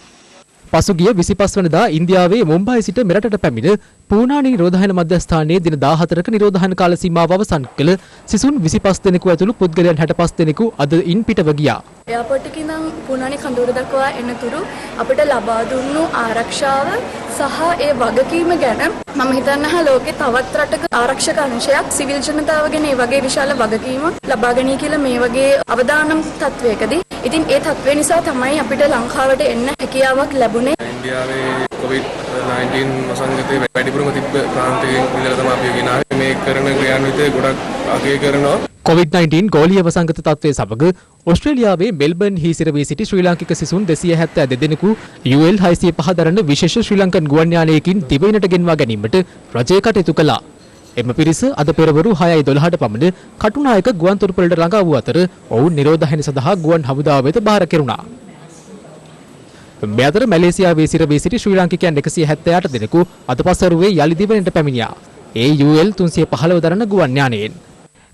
පසුගිය 25 වනදා ඉන්දියාවේ මුම්බායි සිට මෙරටට පැමිණ පූනානි නිරෝධායන මධ්‍යස්ථානයේ දින 14ක නිරෝධායන කාල සීමාව අවසන් කළ සිසුන් 25 දෙනෙකු ඇතුළු පුද්ගලයන් 65 දෙනෙකු අද ඉන් පිටව ගියා. එයාපෝට් එකේ ඉඳන් පුනානි කඳවුර දක්වා එනතුරු අපිට ලබා දුන්නු ආරක්ෂාව සහ ඒ වගකීම ගැන මම හිතන්නේ ලෝකේ තවත් රටක ආරක්ෂක අංශයක් සිවිල් ජනතාවගෙන මේ වගේ විශාල වගකීමක් ලබා ගනී කියලා මේ වගේ අවදානම් තත්වයකදී ඉතින් ඒ තත්ත්වය නිසා තමයි අපිට ලංකාවට එන්න හැකියාවක් ලැබුණේ. ඉන්දියාවේ COVID-19 වසංගතේ වැඩිපුරම තිබ්බ ප්‍රාන්තයෙන් ඉඳලා තමයි අපි ගෙනාවේ. මේ කරන ක්‍රියාන්විතය ගොඩක් අගය කරනවා. COVID-19 ගෝලීය වසංගත තත්ත්වයේ සමග ඕස්ට්‍රේලියාවේ මෙල්බර්න් හි සිරවී සිටි ශ්‍රී ලාංකික සිසුන් 272 දෙනෙකු UL 605 දරන විශේෂ ශ්‍රී ලංකන් ගුවන් යානයකින් දිවයිනට ගෙන්වා ගැනීමට රජය කටයුතු කළා. එම පිරිස අද පෙරවරු 6:12ට පමණ කටුනායක ගුවන් තොටුපළට ළඟා වූ අතර ඔවුන් නිරෝධායන සඳහා ගුවන් හමුදාව වෙත බාර කෙරුණා. මේ අතර මැලේසියාවේ සිරවී සිටි ශ්‍රී ලාංකිකයන් 178 දෙනෙකු අද පස්වරුවේ යලි දිවයිනට පැමිණියා. ඒ UL 315 දරන ගුවන් යානයෙන්.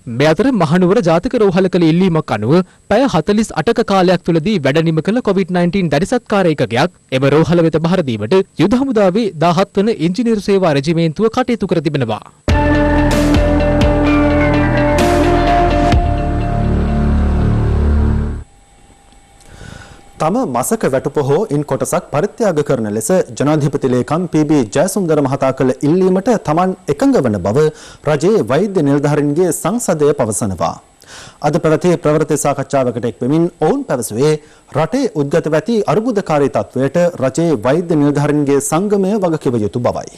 මේ අතර මහනුවර ජාතික රෝහල කළ ඉල්ලීමක් අනුව පැය 48ක කාලයක් තුළදී වැඩ නිම කළ COVID-19 දැරිසත්කාර ඒකකයක් එම රෝහල වෙත බහර දීමට යුද හමුදාවේ 17 වන ඉංජිනේරු සේවා රෙජිමේන්තුව කටයුතු කර තිබෙනවා. තම මසක වැටුපහෝ ඉන් කොටසක් පරිත්‍යාග කරන ලෙස ජනාධිපති ලේකම් පී.බී. ජයසුන්දර මහතා කළ ඉල්ලීමට තමන් එකඟ වන බව රජයේ වෛද්‍ය නිලධාරීන්ගේ සංසදය පවසනවා. අද පැවති ප්‍රවෘත්ති සාකච්ඡාවකට එක් වෙමින් ඔවුන් පැවසුවේ රටේ උද්ගත ඇති අර්බුදකාරී තත්වයට රජයේ වෛද්‍ය නිලධාරීන්ගේ සංගමය වගකිව යුතු බවයි.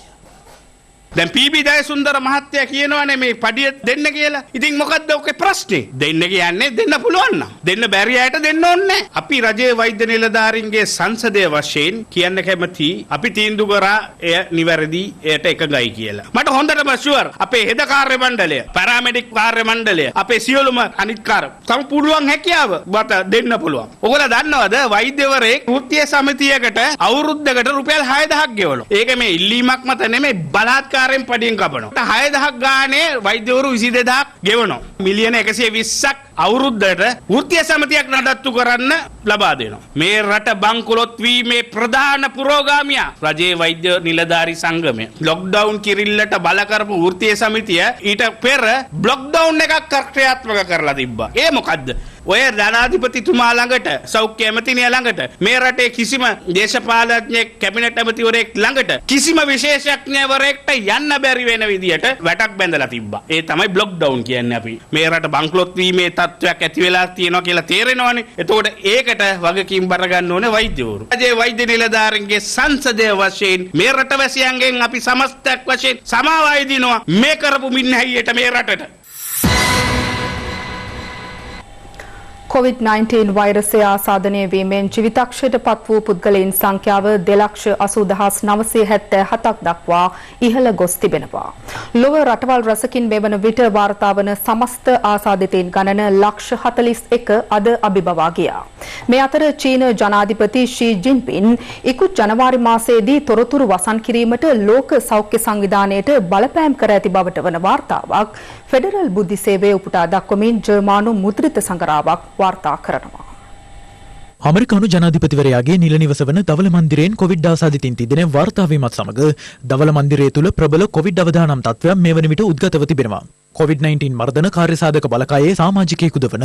දැන් පී.බී. ජයසුන්දර මහත්තයා කියනවානේ මේ පඩිය දෙන්න කියලා. ඉතින් මොකද්ද ඔකේ ප්‍රශ්නේ? දෙන්න කියන්නේ දෙන්න පුළුවන් නම්. දෙන්න බැරි අයට දෙන්න ඕනේ. අපි රජයේ වෛද්‍ය නිලධාරීන්ගේ සංසදයේ වශයෙන් කියන්න කැමති අපි තීන්දුව කරා එය නිවැරදි එයට එකගයි කියලා. මට හොඳටම ෂුවර් අපේ හෙද කාර්ය මණ්ඩලය, පැරාමෙඩික් කාර්ය මණ්ඩලය, අපේ සියලුම අනිත් කාර්ය තම පුළුවන් හැකියාව මට දෙන්න පුළුවන්. ඔයගොල්ලෝ දන්නවද වෛද්‍යවරයෙක් වෘත්තීය සමිතියකට අවුරුද්දකට රුපියල් 6000ක් ගෙවනවා. ඒක මේ ඉල්ලීමක් මත නෙමෙයි බලාත්කාර පඩියෙන් කපනවා. 6000ක් ගානේ වෛද්‍යවරු 22000ක් ගෙවනවා. මිලියන 120ක් අවුරුද්දට වෘත්තීය සමිතියක් නඩත්තු කරන්න ලබා දෙනවා. මේ රට බංකොලොත් වීමේ ප්‍රධාන පුරෝගාමියා රජයේ වෛද්‍ය නිලධාරී සංගමය. ලොක්ඩවුන් කිරිල්ලට බල කරපු වෘත්තීය සමිතිය ඊට පෙර බ්ලොක්ඩවුන් එකක් ක්‍රියාත්මක කරලා තිබ්බා. ඒ මොකද්ද? ඔය ජනාධිපතිතුමා ළඟට සෞඛ්‍ය ඇමතිනිය ළඟට මේ රටේ කිසිම දේශපාලඥයෙක් කැබිනට් ඇමතිවරයෙක් ළඟට කිසිම විශේෂඥවරයෙක්ට යන්න බැරි වෙන විදියට වැටක් බැඳලා තිබ්බා. ඒ තමයි බ්ලොක්ඩවුන් කියන්නේ අපි. මේ රට බංකොලොත් වීමේ තත්ත්වයක් ඇති වෙලා තියෙනවා කියලා තේරෙනවනේ. එතකොට ඒකට වගකීම් බර ගන්න ඕනේ වෛද්‍යවරු. රජයේ වෛද්‍ය නිලධාරීන්ගේ සංසදයේ වශයෙන් මේ රටවැසියන්ගෙන් අපි සමස්තයක් වශයෙන් සමාවයි දිනවා මේ කරපු මින්නහැයියට මේ රටට. COVID-19 වෛරසය ආසාදනය වීමෙන් ජීවිතක්ෂයට පත් වූ පුද්ගලයන් සංඛ්‍යාව 2,80,977ක් දක්වා ඉහළ ගොස් තිබෙනවා. ලොව රටවල් රැසකින් මෙවන විට වාර්තා වන සමස්ත ආසාදිතයින් ගණන 41 අද අභිබවා ගියා. මේ අතර චීන ජනාධිපති ෂී ජින්පින් ඉකුත් ජනවාරි මාසයේදී තොරතුරු වසන් කිරීමට ලෝක සෞඛ්‍ය සංවිධානයට බලපෑම් කර ඇති බවට වන වාර්තාවක් ෆෙඩරල් බුද්ධි සේවය උපුටා දක්වමින් ජර්මානු මුද්‍රිත සංගරාවක් වාර්තා කරනවා. අමරිකානු ජනාධිපතිවරයාගේ නිල නිවස වන දවල මන්දිරයෙන් කොවිඩ් ආසාදිතින් තිදෙන වාර්තා වීමත් සමග දවල මන්දිරය තුල ප්‍රබල කොවිඩ් අවදානම් තත්ත්වයක් මේ වන විට උද්ගතව තිබෙනවා. COVID-19 මර්ධන කාර්යසාධක බලකායේ සමාජිකයෙකුද වන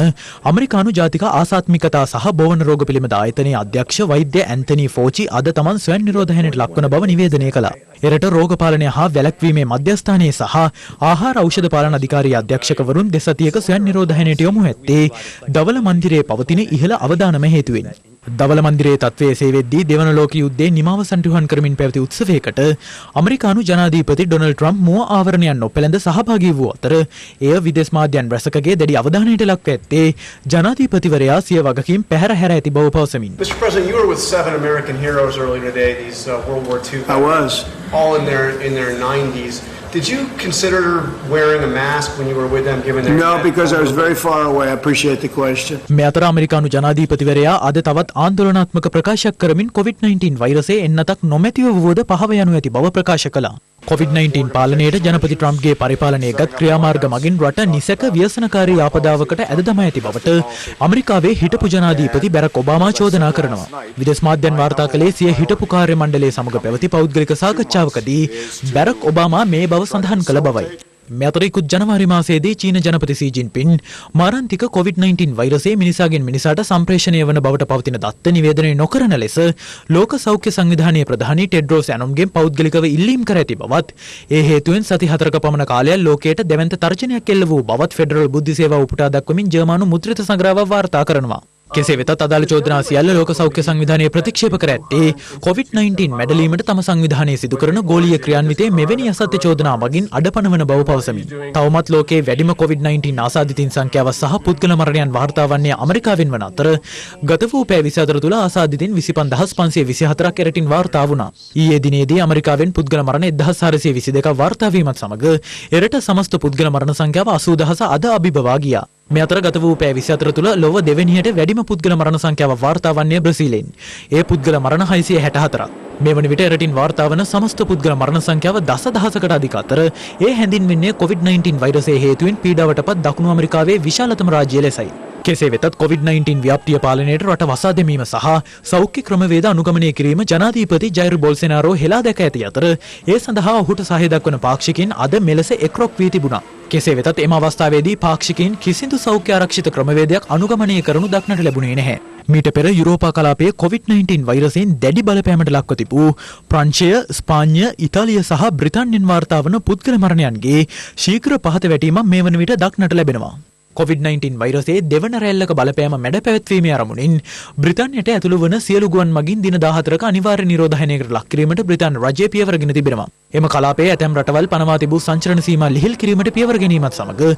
අමරිකානු ජාතික ආසාත්මිකතා සහ බෝවන රෝග පිළිබඳ ආයතනයේ අධ්‍යක්ෂ වෛද්‍ය ඇන්තනි ෆෝචි අද තමන් ස්වයං නිරෝධනයට ලක්වන බව නිවේදනය කළා. එරට රෝග පාලනය හා වැළැක්වීමේ මධ්‍යස්ථානයේ සහ ආහාර ඖෂධ පාලන අධිකාරී අධ්‍යක්ෂකවරුන් දෙසතියක ස්වයං නිරෝධනයට යොමු ඇත්තේ දවල මන්දිරයේ පවතින ඉහළ අවදානම හේතුවෙන්. දවල මන්දිරයේ තත්ත්වයේ සේවෙද්දී දෙවන ලෝක යුද්ධයේ නිමාව සන්තුහන් කරමින් පැවති උත්සවයකට අමරිකානු ජනාධිපති ඩොනල්ඩ් ට්‍රම්ප් මුව ආවරණයන් නොපැළඳ සහභාගී වූ අතර එය විදේශ මාධ්‍යයන් රැසකගේ දැඩි අවධානයට ලක්ව ඇත්තේ ජනාධිපතිවරයා සිය වගකීම් පැහැර හැර ඇති බව පවසමින්. Mr. President, you were with 7 American heroes earlier today, these World War II veterans. I was. All in their 90s. Did you consider wearing a mask when you were with them given their No, because I was very far away. I appreciate the question. මේ අතර අමරිකානු ජනාධිපතිවරයා අද තවත් ආందోලනාත්මක ප්‍රකාශයක් කරමින් COVID-19 වෛරසයේ එන්නතක් නොමැතිව වුවද පහව යනු ඇති බව ප්‍රකාශ කළා. COVID-19 පාලනයට ජනපති ට්‍රම්ප්ගේ පරිපාලනයේගත් ක්‍රියාමාර්ග මගින් රට නිසක ව්‍යසනකාරී ආපදාවකට ඇද දමා ඇති බවට අමරිකාවේ හිටපු ජනාධිපති බැරක් ඔබාමා චෝදනා කරනවා. විදේශ මාධ්‍යයන් වාර්තා කළේ සිය හිටපු කාර්ය මණ්ඩලයේ සමග පැවති පෞද්ගලික සාකච්ඡාවකදී බැරක් ඔබාමා මේ බව සඳහන් කළ බවයි. මේ අතර ඉකුත් ජනවාරි මාසයේදී චීන ජනපති සී ජින්පින් මාරාන්තික COVID-19 වෛරසය මිනිසාගෙන් මිනිසාට සම්ප්‍රේෂණය වන බවට පවතින දත්ත නිවේදනය නොකරන ලෙස ලෝක සෞඛ්‍ය සංවිධානයේ ප්‍රධානී ටෙඩ්රෝස් ඇනොම්ගෙන් පෞද්ගලිකව ඉල්ලීම් කර ඇති බවත් ඒ හේතුවෙන් සති 4ක පමණ කාලයක් ලෝකයට දැවැන්ත තර්ජනයක් එල්ල වූ බවත් ෆෙඩරල් බුද්ධි සේවාව උපුටා දක්වමින් ජර්මානු මුද්‍රිත සංග්‍රහව වාර්තා කරනවා. කෙසේ වෙතත් අදාළ චෝදනා සියල්ල ලෝක සෞඛ්‍ය සංවිධානය ප්‍රතික්ෂේප කර ඇත්තේ COVID-19 මැඩලීමට තම සංවිධානයේ සිදු කරන ගෝලීය ක්‍රියාන්විතයේ මෙවැනි අසත්‍ය චෝදනා මගින් අඩපණවන බව පවසමින් තවමත් ලෝකයේ වැඩිම COVID-19 ආසාදිතින් සංඛ්‍යාව සහ පුද්ගල මරණයන් වාර්තා වන්නේ අමරිකාවෙන් වන අතර ගත වූ පැය 24 තුළ ආසාදිතින් 25524ක් එරටින් වාර්තා වුණා. ඊයේ දිනේදී අමරිකාවෙන් පුද්ගල මරණ 1422ක් වාර්තා වීමත් සමග එරට සමස්ත පුද්ගල මරණ සංඛ්‍යාව 80000 අද අභිබවා ගියා. මේ අතර ගත වූ පැය 24 තුළ ලොව දෙවැනියට වැඩිම පුද්ගල මරණ සංඛ්‍යාව වාර්තා වන්නේ බ්‍රසීලෙන්. ඒ පුද්ගල මරණ 664ක්. මේ වන විට එරටින් වාර්තා වන සමස්ත පුද්ගල මරණ සංඛ්‍යාව දසදහසකට අධික අතර ඒ හැඳින්වෙන්නේ COVID-19 වෛරසයේ හේතුවෙන් පීඩාවටපත් දකුණු ඇමරිකාවේ විශාලතම රාජ්‍ය ලෙසයි. කෙසේ වෙතත් COVID-19 ව්‍යාප්තිය පාලනයට රට වසා දැමීම සහ සෞඛ්‍ය ක්‍රමවේද අනුගමනය කිරීම ජනාධිපති ජයිර් බොල්සෙනාරෝ හෙලා දැක ඇති අතර ඒ සඳහා ඔහුට සහාය දක්වන පාක්ෂිකයින් අද මෙලෙස එක්රොක් වී තිබුණා. කෙසේ වෙතත් එම අවස්ථාවේදී පාක්ෂිකයින් කිසිදු සෞඛ්‍ය ආරක්ෂිත ක්‍රමවේදයක් අනුගමනය කරනු දක්නට ලැබුණේ නැහැ. මීට පෙර යුරෝපා කලාපයේ COVID-19 වෛරසයෙන් දැඩි බලපෑමට ලක්ව තිබූ ප්‍රංශය, ස්පාඤ්ඤ, ඉතාලිය සහ බ්‍රිතාන්‍යයෙන් වාර්තා වන පුද්ගල මරණයන්ගේ ශීඝ්‍ර පහත වැටීමක් මේ වන විට දක්නට ලැබෙනවා. COVID-19 වෛරසයේ දෙවන රැල්ලක බලපෑම මැඩ පැවැත්වීමේ අරමුණින් බ්‍රිතාන්‍යයට ඇතුළු වන සියලු ගුවන් මගින් දින 14ක අනිවාර්ය නිරෝධනයකට ලක් කිරීමට බ්‍රිතාන්‍ය රජය පියවරගෙන තිබෙනවා. එම කලාපයේ ඇතැම් රටවල් පනවා තිබූ සංචලන සීමා ලිහිල් කිරීමට පියවර ගැනීමත් සමග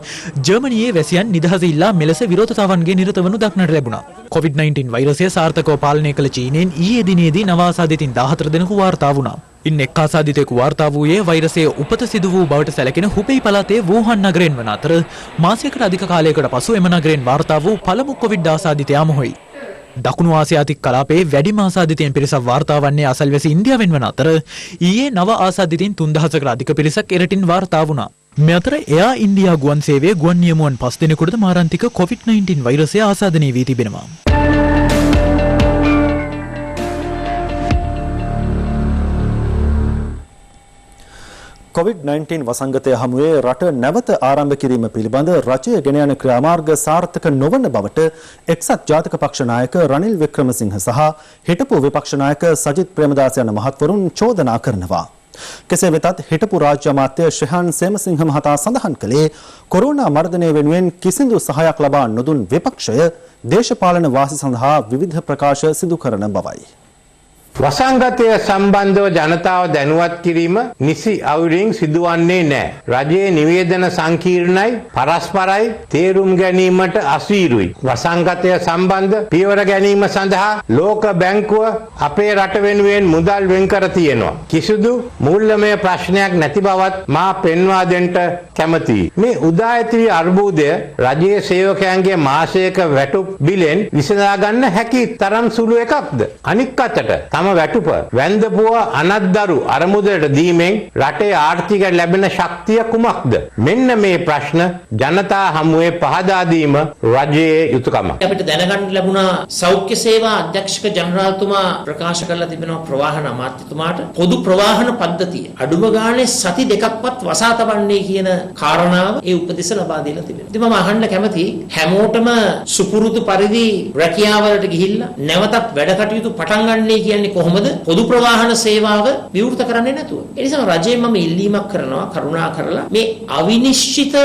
ජර්මනියේ වැසියන් නිදහස ඉල්ලා මෙලෙස විරෝධතාවන්ගේ නිරත වනු දක්නට ලැබුණා. COVID-19 වෛරසය සාර්ථකව පාලනය කළ චීනයෙන් ඊයේ දිනේදී නව ආසාදිතින් 14 දෙනෙකු වාර්තා වුණා. ඉන් එක් ආසාදිතයෙකු වාර්තා වූයේ වෛරසයේ උපත සිදු වූ බවට සැලකෙන හුබෙයි පළාතේ වූහන් නගරයෙන් වන අතර මාසයකට අධික කාලයකට පසු එම නගරයෙන් වාර්තා වූ පළමු කොවිඩ් ආසාදිතයා මොහොයි. දකුණු ආසියාතික කලාපයේ වැඩිම ආසාදිතයන් පිරිසක් වාර්තා වන්නේ අසල්වැසි ඉන්දියාවෙන් වන අතර ඊයේ නව ආසාදිතයින් 3000කට අධික පිරිසක් එරටින් වාර්තා වුණා. මේ අතර එයා ඉන්දියා ගුවන් සේවයේ ගුවන් නියමුවන් 5 දෙනෙකුටද මාරාන්තික COVID-19 වෛරසය ආසාදනය වී තිබෙනවා. COVID-19 වසංගතය හමුවේ රට නැවත ආරම්භ කිරීම පිළිබඳ රජය ගෙන යන ක්‍රියාමාර්ග සාර්ථක නොවන බවට එක්සත් ජාතික පක්ෂ නායක රනිල් වික්‍රමසිංහ සහ හිටපු විපක්ෂ නායක සජිත් ප්‍රේමදාස යන මහත්වරුන් චෝදනා කරනවා. කෙසේ වෙතත් හිටපු රාජ්‍ය අමාත්‍ය ශ්‍රේහාන් සේමසිංහ මහතා සඳහන් කළේ කොරෝනා මර්ධනය වෙනුවෙන් කිසිදු සහායක් ලබා නොදුන් විපක්ෂය දේශපාලන වාසි සඳහා විවිධ ප්‍රකාශ සිදු කරන බවයි. වසංගතය සම්බන්ධව ජනතාව දැනුවත් කිරීම නිසි අයුරින් සිදුවන්නේ නැහැ. රජයේ නිවේදන සංකීර්ණයි, පරස්පරයි, තේරුම් ගැනීමට අසීරුයි. වසංගතය සම්බන්ධ පියවර ගැනීම සඳහා ලෝක බැංකුව අපේ රට වෙනුවෙන් මුදල් වෙන් කර තියෙනවා. කිසිදු මූල්‍යමය ප්‍රශ්නයක් නැති බවත් මා පෙන්වා දෙන්න කැමතියි. මේ උදා ඇති අර්බුදය රජයේ සේවකයන්ගේ මාසයක වැටුප් බිලෙන් විසඳා ගන්න හැකි තරම් සුළු එකක්ද? අනික් අතට තම වැටුප වැන්දපුව අනද්දරු අරමුදලට දීමෙන් රටේ ආර්ථිකයට ලැබෙන ශක්තිය කුමක්ද? මෙන්න මේ ප්‍රශ්න ජනතා හමුවේ පහදා දීම රජයේ යුතුයකමක්. අපිට දැනගන්න ලැබුණා සෞඛ්‍ය සේවා අධ්‍යක්ෂක ජනරාල්තුමා ප්‍රකාශ කරලා තිබෙනවා ප්‍රවාහන අමාත්‍යතුමාට පොදු ප්‍රවාහන පද්ධතිය අඩුම ගානේ සති දෙකක්වත් වසා තබන්නේ කියන කාරණාව ඒ උපදෙස් ලබා දීලා තිබෙනවා. ඉතින් මම අහන්න කැමතියි හැමෝටම සුපුරුදු පරිදි රැකියාවලට ගිහිල්ලා නැවතත් වැඩ කටයුතු පටන් ගන්නයි කියන්නේ කොහොමද පොදු ප්‍රවාහන සේවාව විවෘත කරන්නේ නැතුව. ඒ නිසා රජයෙන් මම ඉල්ලීමක් කරනවා කරුණා කරලා මේ අවිනිශ්චිත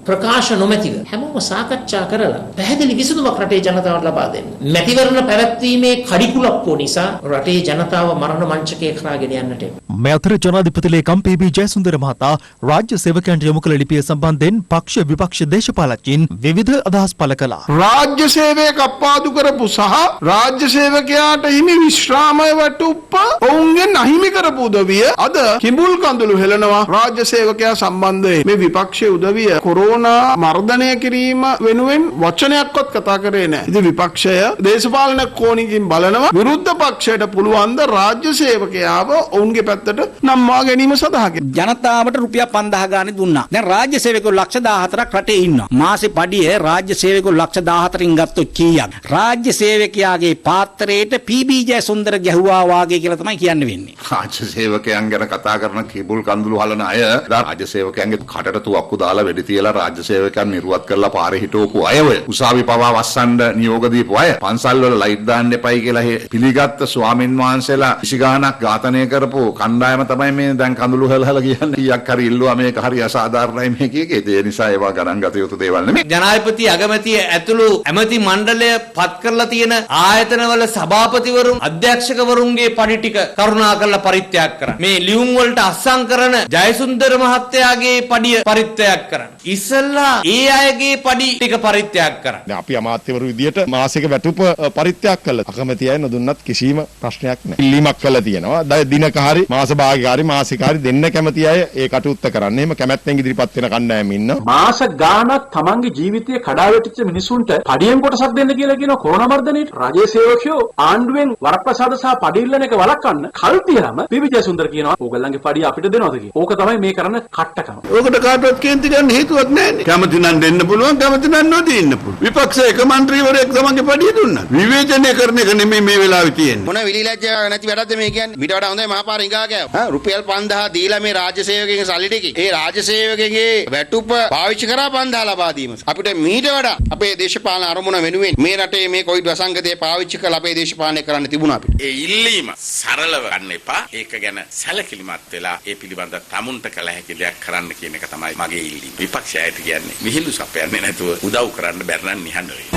ප්‍රකාශ නොමැතිව හැමෝම සාකච්ඡා කරලා පැහැදිලි විසඳුමක් රටේ ජනතාවට ලබා දෙන්න. මැතිවරණ පැවැත්වීමේ කඩිකුලක්කෝ නිසා රටේ ජනතාව මරණ මංචකයේ කරා ගෙන යන්නට. මේ අතර ජනාධිපති ලේකම් පී.බී. ජයසුන්දර මහතා රාජ්‍ය සේවකයන්ට යොමු කළ ලිපිය සම්බන්ධයෙන් පක්ෂ විපක්ෂ දේශපාලකයන් විවිධ අදහස් පළ කළා. රාජ්‍ය සේවය කප්පාදු කරපු සහ රාජ්‍ය සේවකයාට හිමි විශ්‍රාමය වැටුප්ප ඔවුන්ගෙන් අහිමි කරපු උදවිය අද කිඹුල් කඳුළු හෙලනවා රාජ්‍ය සේවකයා සම්බන්ධයෙන්. මේ විපක්ෂයේ උදවිය කොරෝනා මර්ධනය කිරීම වෙනුවෙන් වචනයක්වත් කතා කරේ නැහැ. ඉතින් විපක්ෂය දේශපාලන කෝණකින් බලනවා විරුද්ධ පක්ෂයට පුළුවන් ද රාජ්‍ය සේවකයාව ඔවුන්ගේ පැත්තට නම්වා ගැනීම සඳහා. ජනතාවට රුපියල් 5000 ගානේ දුන්නා. දැන් රාජ්‍ය සේවකයෝ ලක්ෂ 14ක් රටේ ඉන්නවා. මාසේ පඩිය රාජ්‍ය සේවකයෝ ලක්ෂ 14න් ගත්තොත් කීයක්? රාජ්‍ය සේවකයාගේ පාත්‍රයට පී.බී. ජයසුන්දර ගැහුවා වාගේ කියලා තමයි කියන්න වෙන්නේ. රාජ්‍ය සේවකයන් ගැන කතා කරන කිඹුල් කඳුළු හලන අය රාජ්‍ය සේවකයන්ගේ කටට තුවක්කු දාලා වෙඩි තියලා රාජ්‍ය සේවකයන් නිරුවත් කරලා පාරේ හිටවපු අය ඔය. උසාවි පවා වස්සන්න නියෝග දීපු අය. පන්සල් වල ලයිට් දාන්න එපයි කියලා පිළිගත්ත ස්වාමින් වහන්සේලා විසිගානක් ඝාතනය කරපු කණ්ඩායම තමයි මේ දැන් කඳුළු හලහල කියන්නේ. ඊයක් හරි ඉල්ලුවා මේක හරි අසාධාරණයි මේ කීකේ. ඒ නිසා ඒවා ගණන් ගත යුතු දේවල් නෙමෙයි. ජනාධිපති අගමැතිය ඇතුළු ඇමති මණ්ඩලය පත් කරලා තියෙන ආයතනවල සභාපතිවරුන් අධ්‍යක්ෂකවරුන්ගේ පඩි ටික කරුණා කරලා පරිත්‍යාග කරන්න. මේ ලියුම් වලට අස්සම් කරන ජයසුන්දර මහත්තයාගේ පඩිය පරිත්‍යාග කරන්න. ඉස්සල්ලා ඒ අයගේ පඩි ටික පරිත්‍යාග කරන්න. දැන් අපි අමාත්‍යවරු විදියට මාසික වැටුප පරිත්‍යාග කළා. අකමැති අය නොදුන්නත් කිසිම ප්‍රශ්නයක් නැහැ. ඉල්ලීමක් කළා තියෙනවා. දිනක හරි මාස භාගික හරි මාසික හරි දෙන්න කැමති අය ඒ කටයුත්ත කරන්න. එහෙම කැමැත්තෙන් ඉදිරිපත් වෙන කණ්ඩායම් ඉන්නවා. මාස ගාණක් තමන්ගේ ජීවිතය කඩා වැටිච්ච මිනිසුන්ට පඩියෙන් කොටසක් දෙන්න කියලා කියන කොරෝනා මර්ධනයේට රජයේ සේවකයෝ ආණ්ඩුවෙන් වරප්‍රසාද සහ පඩි ඉල්ලන එක වළක්වන්න කල් තියනම පී.බී. ජයසුන්දර කියනවා ඕගොල්ලන්ගේ පඩිය අපිට දෙනවද කියලා. ඕක තමයි මේ කරන කට්ටකම. ඕකට කාටවත් කේන්ති ගන්න හේතුවක් නැහැ. කැමති නම් දෙන්න පුළුවන්, කැමති නම් නොදෙන්න පුළුවන්. විපක්ෂ එක മന്ത്രിවරයෙක් තමන්ගේ පඩිය දුන්නා. විවේචනය කරන එක නෙමෙයි මේ වෙලාවේ තියෙන්නේ. මොන විලිලැජ්ජාවක් නැති වැඩක්ද මේ කියන්නේ? ඊට වඩා හොඳයි මහපාර ඉඟා කෑව. රුපියල් 5000 දීලා මේ රාජ්‍ය සේවකයන්ගේ සල්ලි ටික ඒ රාජ්‍ය සේවකයන්ගේ වැටුප පාවිච්චි කරා 5000 ලබා දීම. අපිට මීට වඩා අපේ දේශපාලන අරමුණ වෙනුවෙන් මේ රටේ මේ කොවිඩ් වසංගතය පාවිච්චි කරලා අපේ දේශපාලනය කරන්න තිබුණා අපිට. ඒ ඉල්ලීම සරලව ගන්න එපා. ඒක ගැන සැලකිලිමත් වෙලා ඒ පිළිබඳ තමුන්ට කළ හැකි දෙයක් කරන්න කියන එක තමයි මගේ ඉල්ලීම. විපක්ෂයට කියන්නේ විහිළු සපයන්නේ නැතුව උදව් කරන්න බැරි නම් නිහඬ වෙන්න.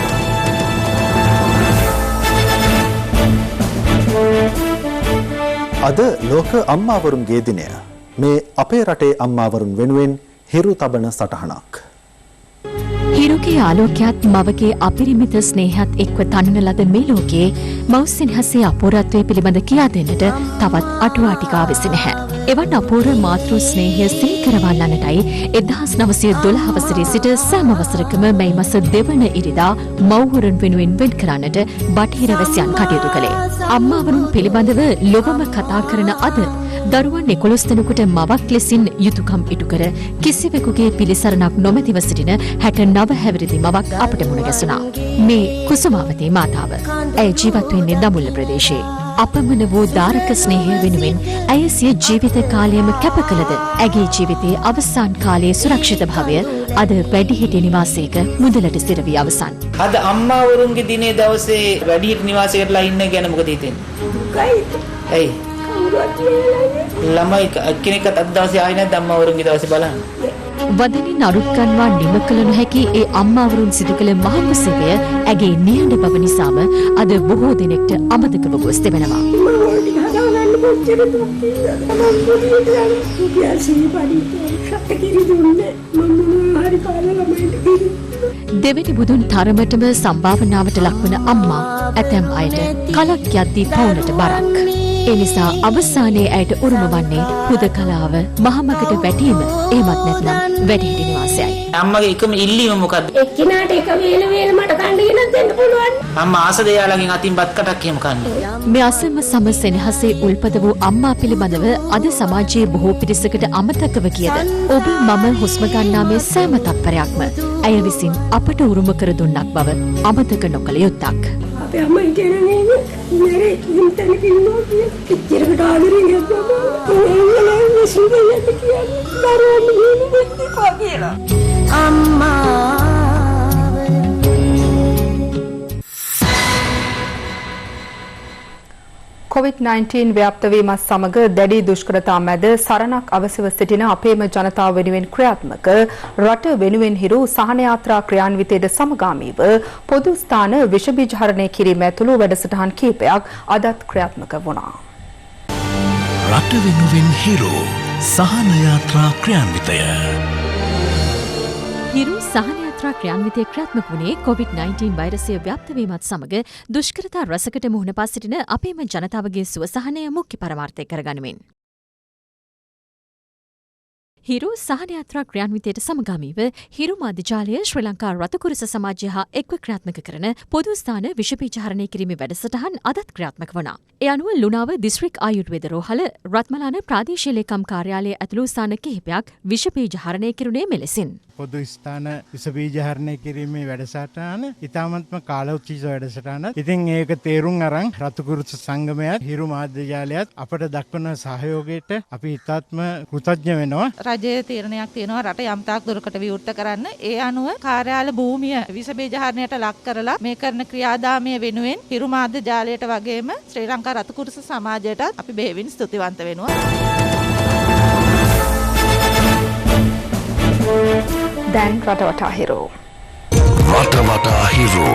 අද ලෝක අම්මාවරුන්ගේ දිනය. මේ අපේ රටේ අම්මාවරුන් වෙනුවෙන් හිරු තබන සටහනක්. හිරුගේ ආලෝකයත් මවගේ අපිරිමිත ස්නේහත් එක්ව තනන ලද මේ ලෝකයේ මව්සෙනෙහසේ අපූර්වත්වය පිළිබඳ කියා දෙන්නට තවත් අටුවා ටික අවශ්‍ය නැහැ. එවන් අපූර්ව මාතෘ ස්නේහය සිහි කරවන්නටයි 1912 වසරේ සිට සෑම වසරකම මේ මාස 2 වන ඉරිදා මව්වරුන් වෙනුවෙන් වෙන් කරන්නට බටහිර වැසියන් කටයුතු කළේ. අම්මාවරුන් පිළිබඳව ලොවම කතා කරන අද දරුවන් 11 දෙනෙකුට මවක් ලෙසින් යුතුයකම් ඉටු කර කිසිවෙකුගේ පිළිසරණක් නොමැතිව සිටින 69 හැවිරිදි මවක් අපට මුණ ගැසුණා. මේ කුසුමාවතී මාතාව. ඇය ජීවත් වෙන්නේ දඹුල්ල ප්‍රදේශයේ. අපමණ වූ දාරක ස්නේහය වෙනුවෙන් ඇය සිය ජීවිත කාලයම කැප කළද ඇගේ ජීවිතයේ අවසාන කාලයේ සුරක්ෂිත භාවය අද වැඩිහිටි නිවාසයක මුදලට සිරවී අවසන්. අද අම්මාවරුන්ගේ දිනේ දවසේ වැඩිහිටි නිවාසයකටලා ඉන්න ගැන මොකද හිතෙන්නේ? ඇයි? ළමයි එක්කෙනෙක්වත් අද දවසේ ආයේ නැද්ද අම්මාවරුන්ගේ දවසේ බලන්න? වදනින් අරුත් ගන්වා නිම කළ නොහැකි ඒ අම්මාවරුන් සිදු කළ මහඟු සේවය ඇගේ නිහඬ බව නිසාම අද බොහෝ දෙනෙක්ට අමතකව ගොස් තිබෙනවා. දෙවෙනි බුදුන් තරමටම සම්භාවනාවට ලක්වන අම්මා ඇතැම් අයට කලක් යද්දී පවුලට බරක්. ඒ නිසා අවසානයේ ඇයට උරුම වන්නේ හුදකලාව මහමගට වැටීම එහෙමත් නැත්නම් වැඩිහිටි නිවාසයයි. අම්මගේ එකම ඉල්ලීම මොකද්ද? එක්කිනාට එක වේල මට කන්න ගෙනත් දෙන්න පුළුවන්. අම්මා ආස දෙයාලගෙන් අතින් බත් කටක් එහෙම කන්න. මේ අසම සම සෙනෙහසේ උල්පත වූ අම්මා පිළිබඳව අද සමාජයේ බොහෝ පිරිසකට අමතකව කියද ඔබ මම හුස්ම ගන්නා මේ සෑම තත්පරයක්ම ඇය විසින් අපට උරුම කර දුන්නක් බව අමතක නොකළ යුත්තක්. අපේ අම්මා කියන්නේ නේද හිතන්නේ ඉන්නවා කිච්චරකට ආදරෙන් ගත්තා මම විශ්වවිද්‍යාලයට කියන්නේ දරුවෝ මෙහෙම කියලා අම්මා COVID-19 ව්‍යාප්ත වීමත් සමග දැඩි දුෂ්කරතා මැද සරණක් අවශ්‍යව සිටින අපේම ජනතාව වෙනුවෙන් ක්‍රියාත්මක රට වෙනුවෙන් හිරු සහන යාත්‍රා ක්‍රියාන්විතයේද සමගාමීව පොදු ස්ථාන විෂ බීජ හරණය කිරීම ඇතුළු වැඩසටහන් කිහිපයක් අදත් ක්‍රියාත්මක වුණා. රට වෙනුවෙන් හිරු සහන යාත්‍රා ක්‍රියාන්විතය හිරු සහන යාත්‍රා ක්‍රියාන්විතය ක්‍රියාත්මක වුණේ COVID-19 වෛරසය ව්‍යාප්ත වීමත් සමග දුෂ්කරතා රසකට මුහුණ පා සිටින අපේම ජනතාවගේ සුව සහනය මුඛ්‍ය පරමාර්ථය කරගනිමින්. හිරු සහන යාත්‍රා ක්‍රියාන්විතයට සමගාමීව හිරු මාධ්‍යජාලය ශ්‍රී ලංකා රතුකුරුස සමාජය හා එක්ව ක්‍රියාත්මක කරන පොදු ස්ථාන විෂ බීජ හරණය කිරීමේ වැඩසටහන් අදත් ක්‍රියාත්මක වුණා. ඒ අනුව ලුණාව දිස්ත්‍රික් ආයුර්වේද රෝහල රත්මලාන ප්‍රාදේශීය ලේකම් කාර්යාලය ඇතුළු ස්ථාන කිහිපයක් විෂ බීජ හරණය කිරුණේ මෙලෙසින්. පොදු ස්ථාන විෂ බීජ හරණය කිරීමේ වැඩසටහන ඉතාමත්ම කාලෝචිත වැඩසටහනක්. ඉතින් ඒක තේරුම් අරන් රතුකුරුස සංගමයත් හිරු මාධ්‍යජාලයත් අපට දක්වන සහයෝගයට අපි ඉතාත්ම කෘතඥ වෙනවා. රජයේ තීරණයක් තියෙනවා රට යම් තාක් දුරකට විවෘත කරන්න. ඒ අනුව කාර්යාල භූමිය විෂ බීජ හරණයට ලක් කරලා මේ කරන ක්‍රියාදාමය වෙනුවෙන් හිරු මාධ්‍ය ජාලයට වගේම ශ්‍රී ලංකා රතුකුරුස සමාජයටත් අපි බෙහෙවින් ස්තුතිවන්ත වෙනවා. දැන් රටවටා හිරු. රටවටා හිරු.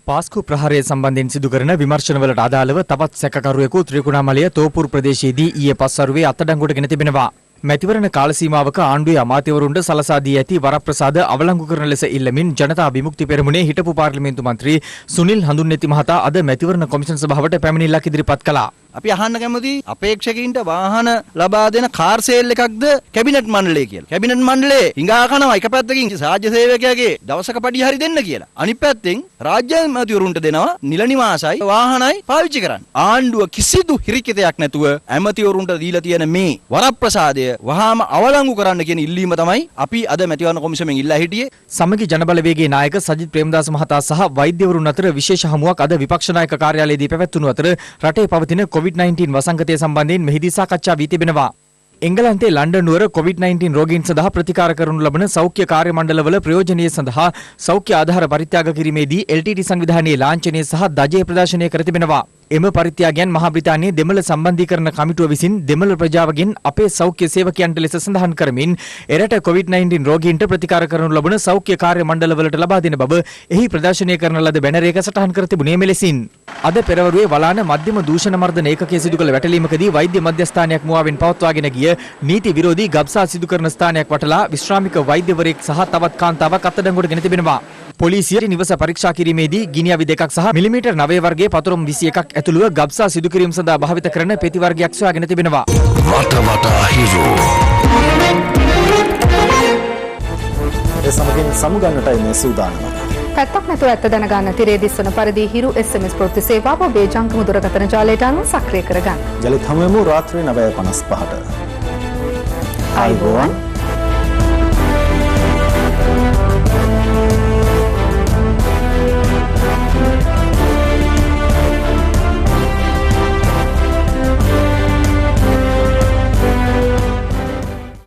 පාස්කු ප්‍රහාරය සම්බන්ධයෙන් සිදු කරන විමර්ශනවලට අදාළව තවත් සැකකරුවෙකු ත්‍රිකුණාමලය තෝපුරු ප්‍රදේශයේදී ඊයේ පස්වරුවේ අත්අඩංගුවට ගෙන තිබෙනවා. මැතිවරණ කාල සීමාවක ආණ්ඩුවේ අමාත්‍යවරුන්ට සලසා දී ඇති වරප්‍රසාද අවලංගු කරන ලෙස ඉල්ලමින් ජනතා විමුක්ති පෙරමුණේ හිටපු පාර්ලිමේන්තු මන්ත්‍රී සුනිල් හඳුන්නේති මහතා අද මැතිවරණ කොමිෂන් සභාවට පැමිණිල්ලක් ඉදිරිපත් කළා. අපි අහන්න කැමති අපේක්ෂකයින්ට වාහන ලබා දෙන කාර් සේල් එකක්ද කැබිනට් මණ්ඩලය කියලා. කැබිනට් මණ්ඩලේ හිඟා කනවා එක පැත්තකින් රාජ්‍ය සේවකයාගේ දවසක පඩිය හරි දෙන්න කියලා. අනිත් පැත්තෙන් රාජ්‍ය ඇමතිවරුන්ට දෙනවා නිල නිවාසයි වාහනයි පාවිච්චි කරන්න. ආණ්ඩුව කිසිදු හිරිකිතයක් නැතුව ඇමතිවරුන්ට දීලා තියෙන මේ වරප්‍රසාදය වහාම අවලංගු කරන්න කියන ඉල්ලීම තමයි අපි අද මැතිවරණ කොමිසමෙන් ඉල්ලා හිටියේ. සමගි ජනබලවේගයේ නායක සජිත් ප්‍රේමදාස මහතා සහ වෛද්‍යවරුන් අතර විශේෂ හමුවක් අද විපක්ෂ නායක කාර්යාලයේදී පැවැත්වුණු අතර රටේ පවතින COVID-19 වසංගතය සම්බන්ධයෙන් මෙහිදී සාකච්ඡා වී තිබෙනවා. එංගලන්තයේ ලන්ඩන් නුවර COVID-19 රෝගීන් සඳහා ප්‍රතිකාර කරනු ලබන සෞඛ්‍ය කාර්ය මණ්ඩලවල ප්‍රයෝජනීය සඳහා සෞඛ්‍ය ආධාර පරිත්‍යාග කිරීමේදී LTT සංවිධානයේ ලාංඡනය සහ දජය ප්‍රදර්ශනය කර තිබෙනවා. එම පරිත්‍යාගයන් මහා බ්‍රිතාන්‍යයේ දෙමළ සම්බන්ධීකරණ කමිටුව විසින් දෙමළ ප්‍රජාවගෙන් අපේ සෞඛ්‍ය සේවකයන්ට ලෙස සඳහන් කරමින් එරට COVID-19 රෝගීන්ට ප්‍රතිකාර කරනු ලබන සෞඛ්‍ය කාර්ය මණ්ඩලවලට ලබා දෙන බව එහි ප්‍රදර්ශනය කරන ලද බැනරයක සටහන් කර තිබුණේ මෙලෙසින්. අද පෙරවරුවේ වලාන මධ්‍යම දූෂණ මර්දන ඒකකයේ සිදු කළ වැටලීමකදී වෛද්‍ය මධ්‍යස්ථානයක් මුවාවෙන් පවත්වාගෙන ගිය නීති විරෝධී ගබ්සා සිදු කරන ස්ථානයක් වටලා විශ්‍රාමික වෛද්‍යවරයෙක් සහ තවත් කාන්තාවක් අත්අඩංගුවට ගෙන තිබෙනවා. පොලිසිය නිවස පරීක්ෂා කිරීමේදී ගිනි අවි දෙකක් සහ මිලිමීටර් 9 වර්ගයේ පතුරුම් 21ක් ඇතුළුව ගබ්සා සිදු කිරීම සඳහා භාවිත කරන පෙති වර්ගයක් සොයාගෙන තිබෙනවා. රට වටා හිරු. ඒ සමගින් සමුගන්නටයි මේ සූදානම. පැත්තක් නැතුව ඇත්ත දැනගන්න තිරේ දිස්වන පරිදි හිරු SMS ප්‍රවෘත්ති සේවාව ඔබේ ජංගම දුරකථන ජාලයට අනුව සක්‍රිය කරගන්න. යලිත් හමුවෙමු රාත්‍රී 9:55ට. ආයුබෝවන්.